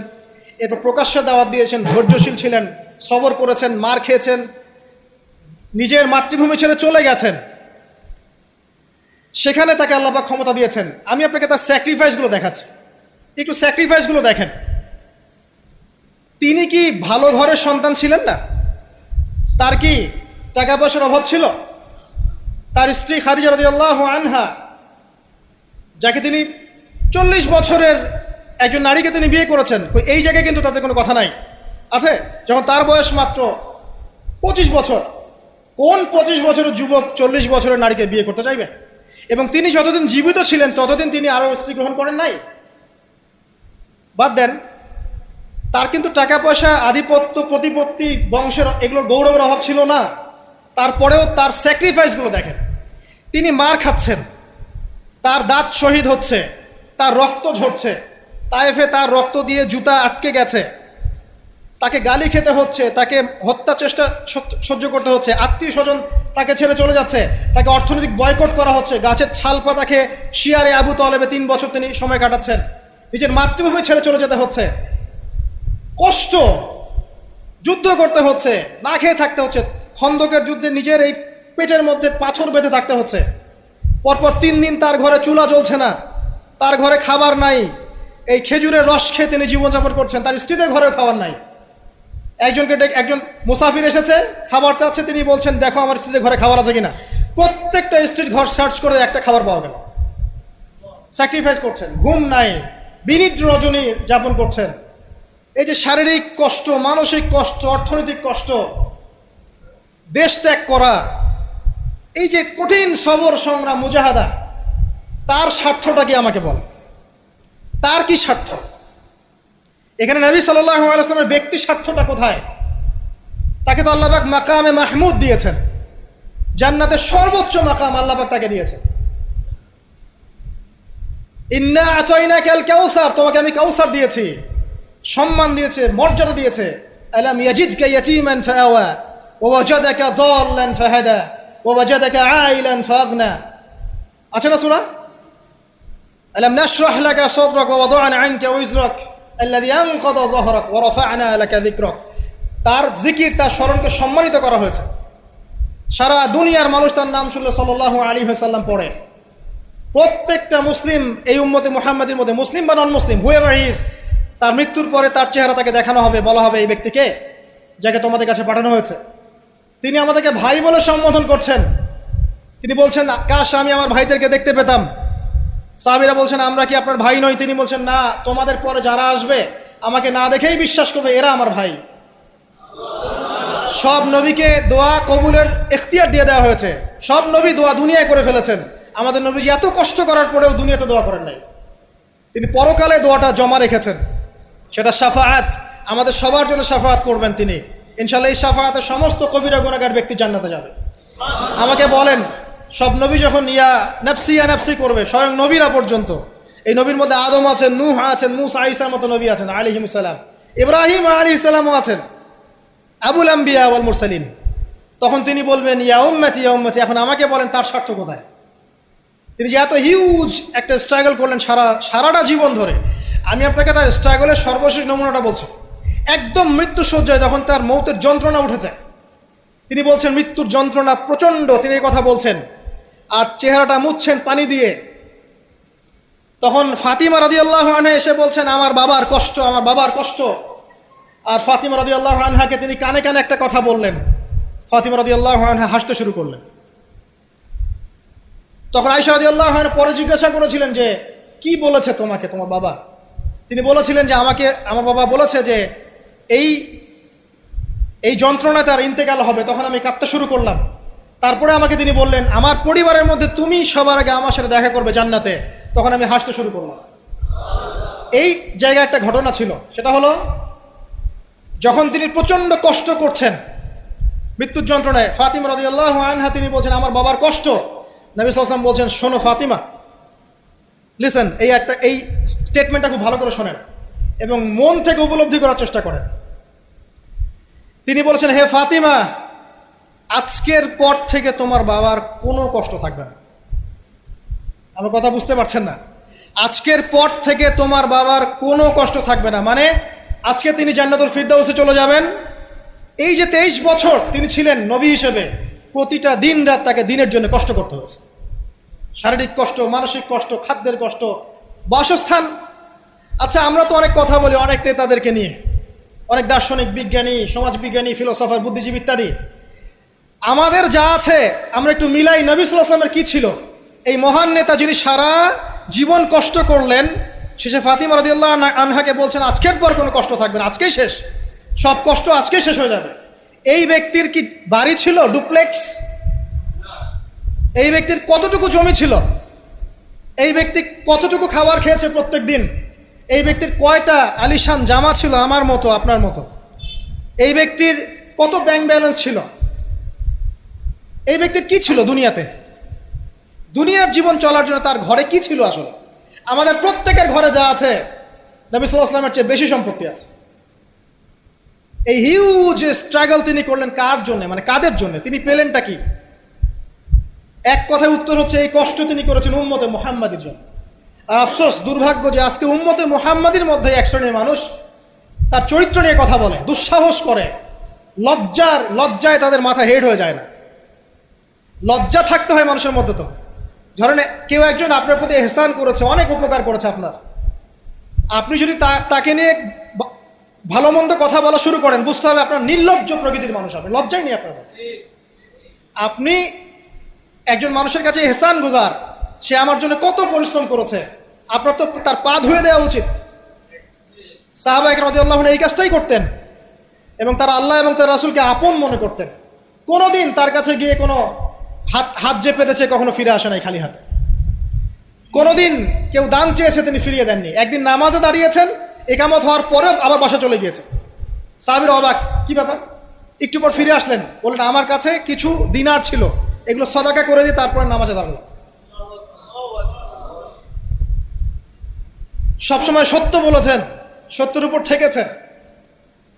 এরপর প্রকাশ্যে দাওয়াত দিয়েছেন, ধৈর্যশীল ছিলেন, সবর করেছেন, মার খেয়েছেন, নিজের মাতৃভূমি ছেড়ে চলে গেছেন, সেখানে তাকে আল্লাহ পাক ক্ষমতা দিয়েছেন। আমি আপনাকে তার স্যাক্রিফাইসগুলো দেখাচ্ছি, একটু স্যাক্রিফাইসগুলো দেখেন। তিনি কি ভালো ঘরের সন্তান ছিলেন না? তার কি টাকা পয়সার অভাব ছিল? তার স্ত্রী খাদিজা রাদিয়াল্লাহু আনহা, যাকে তিনি 40 বছরের একজন নারীকে তিনি বিয়ে করেছেন, এই জায়গায় কিন্তু তাদের কোনো কথা নাই, আছে? যখন তার বয়স মাত্র 25 বছর, কোন 25 বছরের যুবক 40 বছরের নারীকে বিয়ে করতে চাইবে? এবং তিনি যতদিন জীবিত ছিলেন ততদিন তিনি আরও স্ত্রী গ্রহণ করেন নাই। বাদ দেন, তার কিন্তু টাকা পয়সা, আধিপত্য, প্রতিপত্তি, বংশের এগুলোর গৌরবের অভাব ছিল না। তারপরেও তার স্যাক্রিফাইসগুলো দেখেন। তিনি মার খাচ্ছেন, তার দাঁত শহীদ হচ্ছে, তার রক্ত ঝরছে, তায়েফে তার রক্ত দিয়ে জুতা আটকে গেছে, তাকে গালি খেতে হচ্ছে, তাকে হত্যা চেষ্টা সহ্য করতে হচ্ছে, আত্মীয় স্বজন তাকে ছেড়ে চলে যাচ্ছে, তাকে অর্থনৈতিক বয়কট করা হচ্ছে, গাছের ছাল পাতা খেয়ে শিয়ারে আবু তলেবে 3 বছর তিনি সময় কাটাচ্ছেন, নিজের মাতৃভূমি ছেড়ে চলে যেতে হচ্ছে, কষ্ট, যুদ্ধ করতে হচ্ছে, না খেয়ে থাকতে হচ্ছে, খন্দকের যুদ্ধে নিজের এই পেটের মধ্যে পাথর বেঁধে থাকতে হচ্ছে, পরপর 3 দিন তার ঘরে চুলা জ্বলছে না, তার ঘরে খাবার নাই, এই খেজুরের রস খেয়ে তিনি জীবনযাপন করছেন, তার স্ত্রীদের ঘরেও খাবার নাই। একজন মুসাফির এসেছে, খাবার চাচ্ছে, তিনি বলছেন দেখো আমার স্ত্রীদের ঘরে খাবার আছে কিনা। প্রত্যেকটা স্ত্রীর ঘর সার্চ করে একটা খাবার পাওয়া গেল। স্যাক্রিফাইস করছেন, ঘুম নাই, বিনিদ্র রজনী যাপন করছেন। এই যে শারীরিক কষ্ট, মানসিক কষ্ট, অর্থনৈতিক কষ্ট, দেশ ত্যাগ করা, এই যে কঠিন সবর, সংগ্রাম, মুজাহাদা, তার স্বার্থটা কি আমাকে বল? তার কি স্বার্থ? এখানে নবী সাল্লাল্লাহু আলাইহি ওয়াসাল্লামের ব্যক্তি স্বার্থটা কোথায়? তাকে তো আল্লাহ পাক মাকামে মাহমুদ দিয়েছেন, জান্নাতের সর্বোচ্চ মাকাম আল্লাহ পাক তাকে দিয়েছেন। ইন্না আতাইনাকাল কাউসার, তোমাকে আমি কাউসার দিয়েছি, সম্মান দিয়েছে, মর্যাদা দিয়েছে। আলাম ইয়াজিদকা ইয়াতীমান ফাআওয়া ওয়া ওয়াজাদাকা দাল্লান ফাহাদা ওয়া ওয়াজাদাকা আইলান ফাগনা। আছে না সূরা? আলাম নাশরাহ লাকা সাদরাক ওয়া ওয়াদা'না আনকা ওয়িজরাক আল্লাযী আনকাযা যাহরাক ওয়া রাফা'না লাকা যিকরাক। তার জিকির, তার স্মরণকে সম্মানিত করা হয়েছে। সারা দুনিয়ার মানুষ তার নাম শুনলে সাল্লাল্লাহু আলাইহি ওয়াসাল্লাম পড়ে। প্রত্যেকটা মুসলিম এই উম্মতে মুহাম্মাদের মধ্যে, মুসলিম বা নন মুসলিম, হুয়েভার হি ইজ, তার মৃত্যুর পরে তার চেহারা তাকে দেখানো হবে, বলা হবে এই ব্যক্তিকে যাকে তোমাদের কাছে পাঠানো হয়েছে। তিনি আমাদেরকে ভাই বলে সম্বোধন করছেন। তিনি বলছেন, কাশ আমি আমার ভাইদেরকে দেখতে পেতাম। সাহাবীরা বলছেন, আমরা কি আপনার ভাই নই? তিনি বলছেন, না, তোমাদের পরে যারা আসবে আমাকে না দেখেই বিশ্বাস করবে এরা আমার ভাই। সব নবীকে দোয়া কবুলের এখতিয়ার দিয়ে দেওয়া হয়েছে। সব নবী দোয়া দুনিয়ায় করে ফেলেছেন। আমাদের নবীজি এত কষ্ট করার পরেও দুনিয়াতে দোয়া করেন নাই। তিনি পরকালে দোয়াটা জমা রেখেছেন, সেটা শাফাআত, আমাদের সবার জন্য শাফাআত করবেন তিনি ইনশাআল্লাহ। এই শাফাআতে সমস্ত কবিরা গুনাহগার ব্যক্তি জান্নাতে যাবে। আমাকে বলেন, সব নবী যখন ইয়া নাফসি করবে, স্বয়ং নবীরা পর্যন্ত, এই নবীর মধ্যে আদম আছেন, নূহ আছেন, মূসা ঈসার মতো নবী আছেন আলাইহিমুস সালাম, ইব্রাহিম আলাইহিস সালামও আছেন, আবুল আম্বিয়া ওয়াল মুরসালিন। তখন তিনি বলবেন, ইয়া উম্মতি ইয়া উম্মতি। এখন আমাকে বলেন তার স্বার্থ কোথায়? তিনি যে এত হিউজ একটা স্ট্রাগল করলেন সারাটা জীবন ধরে। আমি আপনাকে তার স্ট্রাগলের সর্বশেষ নমুনাটা বলছি। একদম মৃত্যু শয্যায় যখন তার মৌতের যন্ত্রণা উঠেছে, তিনি বলছেন মৃত্যুর যন্ত্রণা প্রচণ্ড, তিনি এই কথা বলছেন আর চেহারাটা মুছছেন পানি দিয়ে। তখন ফাতিমা রাদিয়াল্লাহু আনহা এসে বলছেন, আমার বাবার কষ্ট, আমার বাবার কষ্ট। আর ফাতিমা রাদিয়াল্লাহু আনহাকে তিনি কানে কানে একটা কথা বললেন। ফাতিমা রাদিয়াল্লাহু আনহা হাসতে শুরু করলেন। তখন আয়েশা রাদিয়াল্লাহু আনহা পরে জিজ্ঞাসা করেছিলেন যে, কি বলেছে তোমাকে তোমার বাবা? তিনি বলেছিলেন যে, আমাকে আমার বাবা বলেছে যে এই যন্ত্রণা তার ইন্তেকাল হবে। তখন আমি কাঁদতে শুরু করলাম। তারপরে আমাকে তিনি বললেন, আমার পরিবারের মধ্যে তুমি সবার আগে আমার সাথে দেখা করবে জান্নাতে। তখন আমি হাসতে শুরু করলাম। এই জায়গায় একটা ঘটনা ছিল, সেটা হলো যখন তিনি প্রচণ্ড কষ্ট করছেন মৃত্যুর যন্ত্রণায়, ফাতিমা রাদিয়াল্লাহু আনহা তিনি বলছেন, আমার বাবার কষ্ট। নবী সাল্লাল্লাহু আলাইহি ওয়াসাল্লাম বলছেন, শোনো ফাতিমা, লিসেন, এই স্টেটমেন্টটা খুব ভালো করে শোনেন এবং মন থেকে উপলব্ধি করার চেষ্টা করেন। তিনি বলেছেন, হে ফাতিমা, আজকের পর থেকে তোমার বাবার কোনো কষ্ট থাকবে না। আমার কথা বুঝতে পারছেন না? আজকের পর থেকে তোমার বাবার কোনো কষ্ট থাকবে না, মানে আজকে তিনি জান্নাতুল ফিরদাউসে চলে যাবেন। এই যে 23 বছর তিনি ছিলেন নবী হিসেবে, প্রতিটা দিন রাত তাকে দিনের জন্য কষ্ট করতে হয়েছে। শারীরিক কষ্ট, মানসিক কষ্ট, খাদ্যের কষ্ট, বাসস্থান। আচ্ছা, আমরা তো অনেক কথা বলি অনেক নেতাদেরকে নিয়ে, অনেক দার্শনিক, বিজ্ঞানী, সমাজবিজ্ঞানী, ফিলোসফার, বুদ্ধিজীবী ইত্যাদি। আমাদের যা আছে আমরা একটু মিলাই। নবী সাল্লাল্লাহু আলাইহি ওয়াসাল্লামের কি ছিল? এই মহান নেতা যিনি সারা জীবন কষ্ট করলেন, শেষে ফাতিমা রাদিয়াল্লাহু আনহাকে বলছেন, আজকের পর কোনো কষ্ট থাকবে না, আজকেই শেষ, সব কষ্ট আজকেই শেষ হয়ে যাবে। এই ব্যক্তির কি বাড়ি ছিল ডুপ্লেক্স? এই ব্যক্তির কতটুকু জমি ছিল? এই ব্যক্তি কতটুকু খাবার খেয়েছে প্রত্যেক দিন? এই ব্যক্তির কয়টা আলিশান জামা ছিল আমার মতো, আপনার মতো? এই ব্যক্তির কত ব্যাংক ব্যালেন্স ছিল? এই ব্যক্তির কি ছিল দুনিয়াতে? দুনিয়ার জীবন চলার জন্য তার ঘরে কি ছিল? আসলে আমাদের প্রত্যেকের ঘরে যা আছে, নবী সাল্লাল্লাহু আলাইহি ওয়াসাল্লামের চেয়ে বেশি সম্পত্তি আছে। এই হিউজ স্ট্রাগল তিনি করলেন কার জন্য, মানে কাদের জন্য? তিনি পেলেনটা কি? এক কথায় উত্তর হচ্ছে, এই কষ্ট তিনি করেছেন উম্মতে মুহাম্মাদির জন্য। আফসোস, দুর্ভাগ্য যে আজকে উম্মতে মুহাম্মাদির মধ্যে এক শ্রেণীর মানুষ তার চরিত্র নিয়ে কথা বলে, দুঃসাহস করে, লজ্জায় তাদের মাথা হেড হয়ে যায় না। লজ্জা থাকতে হয় মানুষের মধ্যে। তো ধরেন কেউ একজন আপনার প্রতি এহসান করেছে, অনেক উপকার করেছে আপনার, আপনি যদি তাকে নিয়ে ভালো মন্দ কথা বলা শুরু করেন, বুঝতে হবে আপনার নির্লজ্জ প্রকৃতির মানুষ, আপনি লজ্জাই নেই আপনার। আপনি একজন মানুষের কাছে এহসান গুজার, সে আমার জন্য কত পরিশ্রম করেছে, আপনার তো তার পা ধুয়ে দেওয়া উচিত। সাহাবা একরাম রাদিয়াল্লাহু আনহুম এই কাজটাই করতেন এবং তারা আল্লাহ এবং তার রাসূলকে আপন মনে করতেন। কোনোদিন তার কাছে গিয়ে কোনো হাত যে পেতেছে কখনো ফিরে আসে নাই খালি হাতে। কোনোদিন কেউ দান চেয়েছে তিনি ফিরিয়ে দেননি। একদিন নামাজে দাঁড়িয়েছেন, ইকামত হওয়ার পরে আবার বাসা চলে গিয়েছেন। সাহাবীরা অবাক, কি ব্যাপার? একটু পর ফিরে আসলেন, বললেন আমার কাছে কিছু দিনার ছিল, এগুলো সদাকা করে দিয়ে তারপরে নামাজে দাঁড়ালো। সবসময় সত্য বলেছেন, সত্যের উপর থেকেছেন,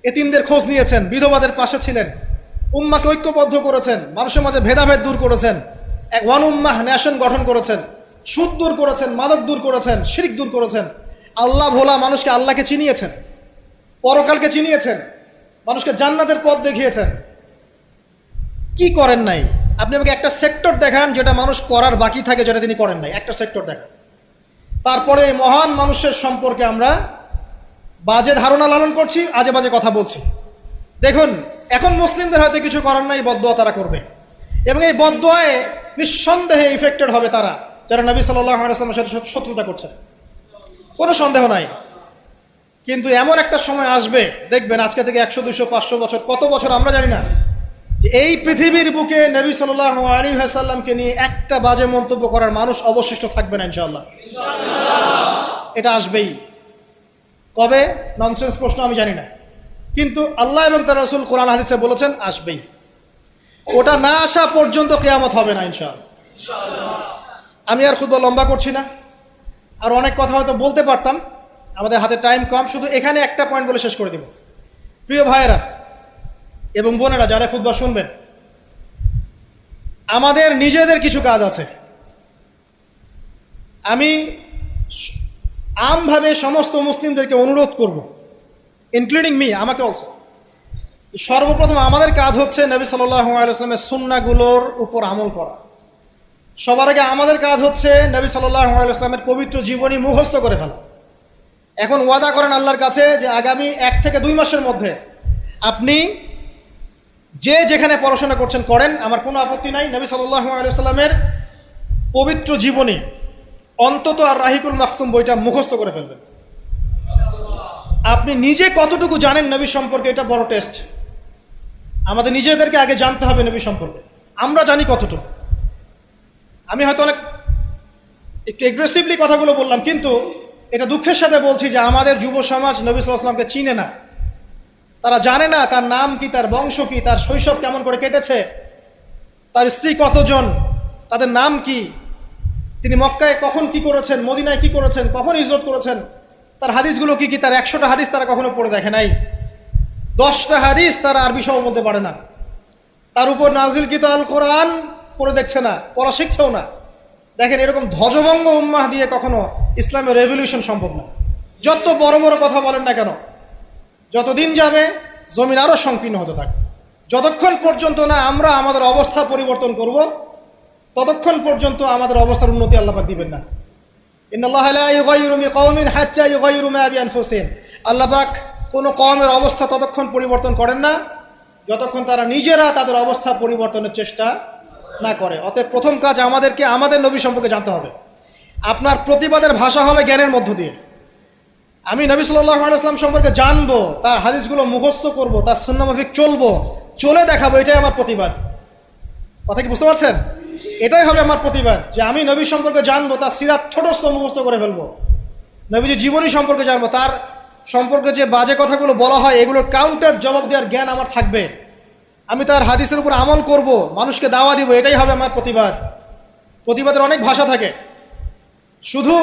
এতিমদের খোঁজ নিয়েছেন, বিধবাদের পাশে ছিলেন, উম্মাকে ঐক্যবদ্ধ করেছেন, মানুষের মাঝে ভেদাভেদ দূর করেছেন, এক ওয়ান উম্মাহ নেশন গঠন করেছেন, সুদ দূর করেছেন, মাদক দূর করেছেন, শিরক দূর করেছেন, আল্লাহ ভোলা মানুষকে আল্লাহকে চিনিয়েছেন, পরকালকে চিনিয়েছেন, মানুষকে জান্নাতের পথ দেখিয়েছেন। কি করেন নাই? আপনি আমাকে একটা সেক্টর দেখান যেটা মানুষ করার বাকি থাকে, যেটা তিনি করেন নাই, একটা সেক্টর দেখান। তারপরে মহান মানুষের সম্পর্কে আমরা বাজে ধারণা লালন করছি, আজে বাজে কথা বলছি। দেখুন, এখন মুসলিমদের হয়তো কিছু করার নাই, বদদোয়া তারা করবে, এবং এই বদদোয়ায় নিঃসন্দেহে ইফেক্টেড হবে তারা যারা নবী সাল্লাল্লাহু আলাইহি ওয়াসাল্লামের সাথে শত্রুতা করছে, কোনো সন্দেহ নাই। কিন্তু এমন একটা সময় আসবে, দেখবেন আজকে থেকে 100, 200, 500 বছর, কত বছর আমরা জানি না, যে এই পৃথিবীর বুকে নবী সাল্লাল্লাহু আলাইহি ওয়াসাল্লামকে নিয়ে একটা বাজে মন্তব্য করার মানুষ অবশিষ্ট থাকবে না ইনশাআল্লাহ। এটা আসবেই। কবে? ননসেন্স প্রশ্ন, আমি জানি না, কিন্তু আল্লাহ এবং তার রাসূল কোরআন হাদিসে বলেছেন আসবেই। ওটা না আসা পর্যন্ত কিয়ামত হবে না ইনশাআল্লাহ। আমি আর খুতবা লম্বা করছি না, আর অনেক কথা হয়তো বলতে পারতাম, আমাদের হাতে টাইম কম, শুধু এখানে একটা পয়েন্ট বলে শেষ করে দিব। প্রিয় ভাইয়েরা এবং বোনেরা যারা খুতবা শুনবেন, আমাদের নিজেদের কিছু কাজ আছে। আমি আমভাবে সমস্ত মুসলিমদেরকে অনুরোধ করব, ইনক্লুডিং মি, আমাকে অলসো। সর্বপ্রথম আমাদের কাজ হচ্ছে নবী সাল্লাল্লাহু আলাইহি ওয়াসাল্লামের সুন্নাহগুলোর উপর আমল করা। সবার আগে আমাদের কাজ হচ্ছে নবী সাল্লাল্লাহু আলাইহি ওয়াসাল্লামের পবিত্র জীবনী মুখস্থ করে ফেলা। এখন ওয়াদা করেন আল্লাহর কাছে যে আগামী 1 থেকে 2 মাসের মধ্যে আপনি যে যেখানে পড়াশোনা করছেন করেন, আমার কোনো আপত্তি নাই। নবী সাল্লাল্লাহু আলাইহি ওয়াসাল্লামের পবিত্র জীবনী অন্তত আর রাহিকুল মাখতুম বইটা মুখস্থ করে ফেলবেন। আপনি নিজে কতটুকু জানেন নবী সম্পর্কে, এটা বড় টেস্ট। আমাদের নিজেদেরকে আগে জানতে হবে নবী সম্পর্কে, আমরা জানি কতটুকু। আমি হয়তো অনেক একটু এগ্রেসিভলি কথাগুলো বললাম, কিন্তু এটা দুঃখের সাথে বলছি যে আমাদের যুব সমাজ নবী সাল্লাল্লাহু আলাইহি ওয়াসাল্লামকে চিনে না। তারা জানে না তার নাম কি, তার বংশ কি, তার শৈশব কেমন করে কেটেছে, তার স্ত্রী কতজন, তাদের নাম কি, তিনি মক্কায় কখন কি করেছেন, মদিনায় কি করেছেন, কখন হিজরত করেছেন, তার হাদিসগুলো কি কি, তার 100টা হাদিস তারা কখনো পড়ে দেখে নাই, 10টা হাদিস তারা আরবি সহ বলতে পারে না, তার উপর নাজিলকৃত আল কোরআন পড়ে দেখছে না, পড়া শিখছেও না। দেখেন, এরকম ধ্বজভঙ্গ উম্মাহ দিয়ে কখনো ইসলামের রেভলিউশন সম্ভব না। যত বড় বড় কথা বলেন না কেন, যতদিন যাবে জমিন আরও সংকীর্ণ হতে থাকে। যতক্ষণ পর্যন্ত না আমরা আমাদের অবস্থা পরিবর্তন করব, ততক্ষণ পর্যন্ত আমাদের অবস্থার উন্নতি আল্লাহ পাক দিবেন না। ইন্নাল্লাহা লা ইউগাইয়িরু বিকাওমিন হাত্তা ইউগাইয়িরু মা বিআনফুসিহিম। আল্লাহ পাক কোনো কওমের অবস্থা ততক্ষণ পরিবর্তন করেন না যতক্ষণ তারা নিজেরা তাদের অবস্থা পরিবর্তনের চেষ্টা না করে। অতএব প্রথম কাজ আমাদেরকে আমাদের নবী সম্পর্কে জানতে হবে। আপনার প্রতিবাদের ভাষা হবে জ্ঞানের মধ্য দিয়ে। আমি নবী সাল্লাল্লাহু আলাইহি ওয়াসাল্লাম সম্পর্কে জানবো, তার হাদিসগুলো মুখস্থ করব, তার সুন্নাহ মাফিক চলবো, চলে দেখাবো, এটাই আমার প্রতিবাদ। কথা কি বুঝতে পারছেন? এটাই হবে আমার প্রতিবাদ, যে আমি নবী সম্পর্কে জানবো, তার সিরাত ছোটস্থ মুখস্থ করে ফেলবো, নবীজির জীবনী সম্পর্কে জানবো, তার সম্পর্কে যে বাজে কথাগুলো বলা হয় এগুলোর কাউন্টার জবাব দেওয়ার জ্ঞান আমার থাকবে। আমি তার হাদিসের উপর আমল করব, মানুষকে দাওয়া দিব, এটাই হবে আমার প্রতিবাদ। প্রতিবাদের অনেক ভাষা থাকে, শুধু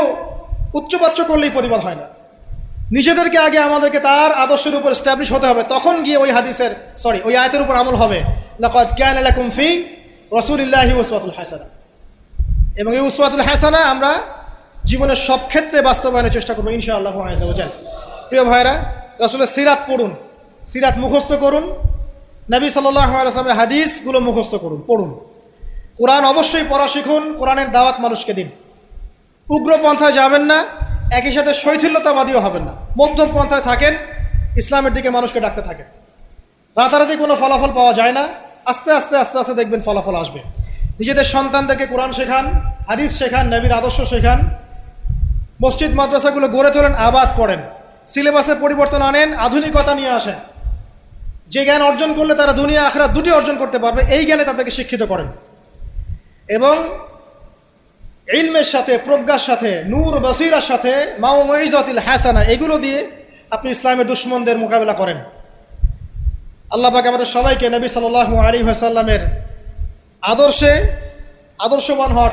উচ্চবাচ্য করলেই প্রতিবাদ হয় না। নিজেদেরকে আগে আমাদেরকে তার আদর্শের উপর এস্টাবলিশ হতে হবে, তখন গিয়ে ওই আয়াতের উপর আমল হবে। লাকাদ কানা লাকুম ফি রাসূলিল্লাহি উসওয়াতুল হাসানাহ। এবং এই উসওয়াতুল হাসানা আমরা জীবনের সব ক্ষেত্রে বাস্তবায়নের চেষ্টা করবো ইনশাআল্লাহু আযজা ওয়া জাল। প্রিয় ভাইরা, রাসূলের সিরাত পড়ুন, সিরাত মুখস্থ করুন, নবী সাল্লাল্লাহু আলাইহি ওয়াসাল্লামের হাদিসগুলো মুখস্থ করুন, পড়ুন। কোরআন অবশ্যই পড়া শিখুন, কোরআনের দাওয়াত মানুষকে দিন। উগ্র পন্থায় যাবেন না, একই সাথে শৈথিল্যতাবাদীও হবেন না, মধ্যম পন্থায় থাকেন, ইসলামের দিকে মানুষকে ডাকতে থাকেন। রাতারাতি কোনো ফলাফল পাওয়া যায় না, আস্তে আস্তে আস্তে আস্তে দেখবেন ফলাফল আসবে। নিজেদের সন্তানদেরকে কোরআন শেখান, হাদিস শেখান, নবীর আদর্শ শেখান, মসজিদ মাদ্রাসাগুলো গড়ে তোলেন, আবাদ করেন, সিলেবাসে পরিবর্তন আনেন, আধুনিকতা নিয়ে আসেন। যে জ্ঞান অর্জন করলে তারা দুনিয়া আখিরাত দুটি অর্জন করতে পারবে, এই জ্ঞানে তাদেরকে শিক্ষিত করেন। এবং ইলমের সাথে, প্রজ্ঞার সাথে, নূর বসিরার সাথে, মাউইজাতুল হাসানা, এগুলো দিয়ে আপনি ইসলামের দুশমনদের মোকাবেলা করেন। আল্লাহ পাক আমাদের সবাইকে নবী সাল্লাল্লাহু আলাইহি ওয়াসাল্লামের আদর্শবান হওয়ার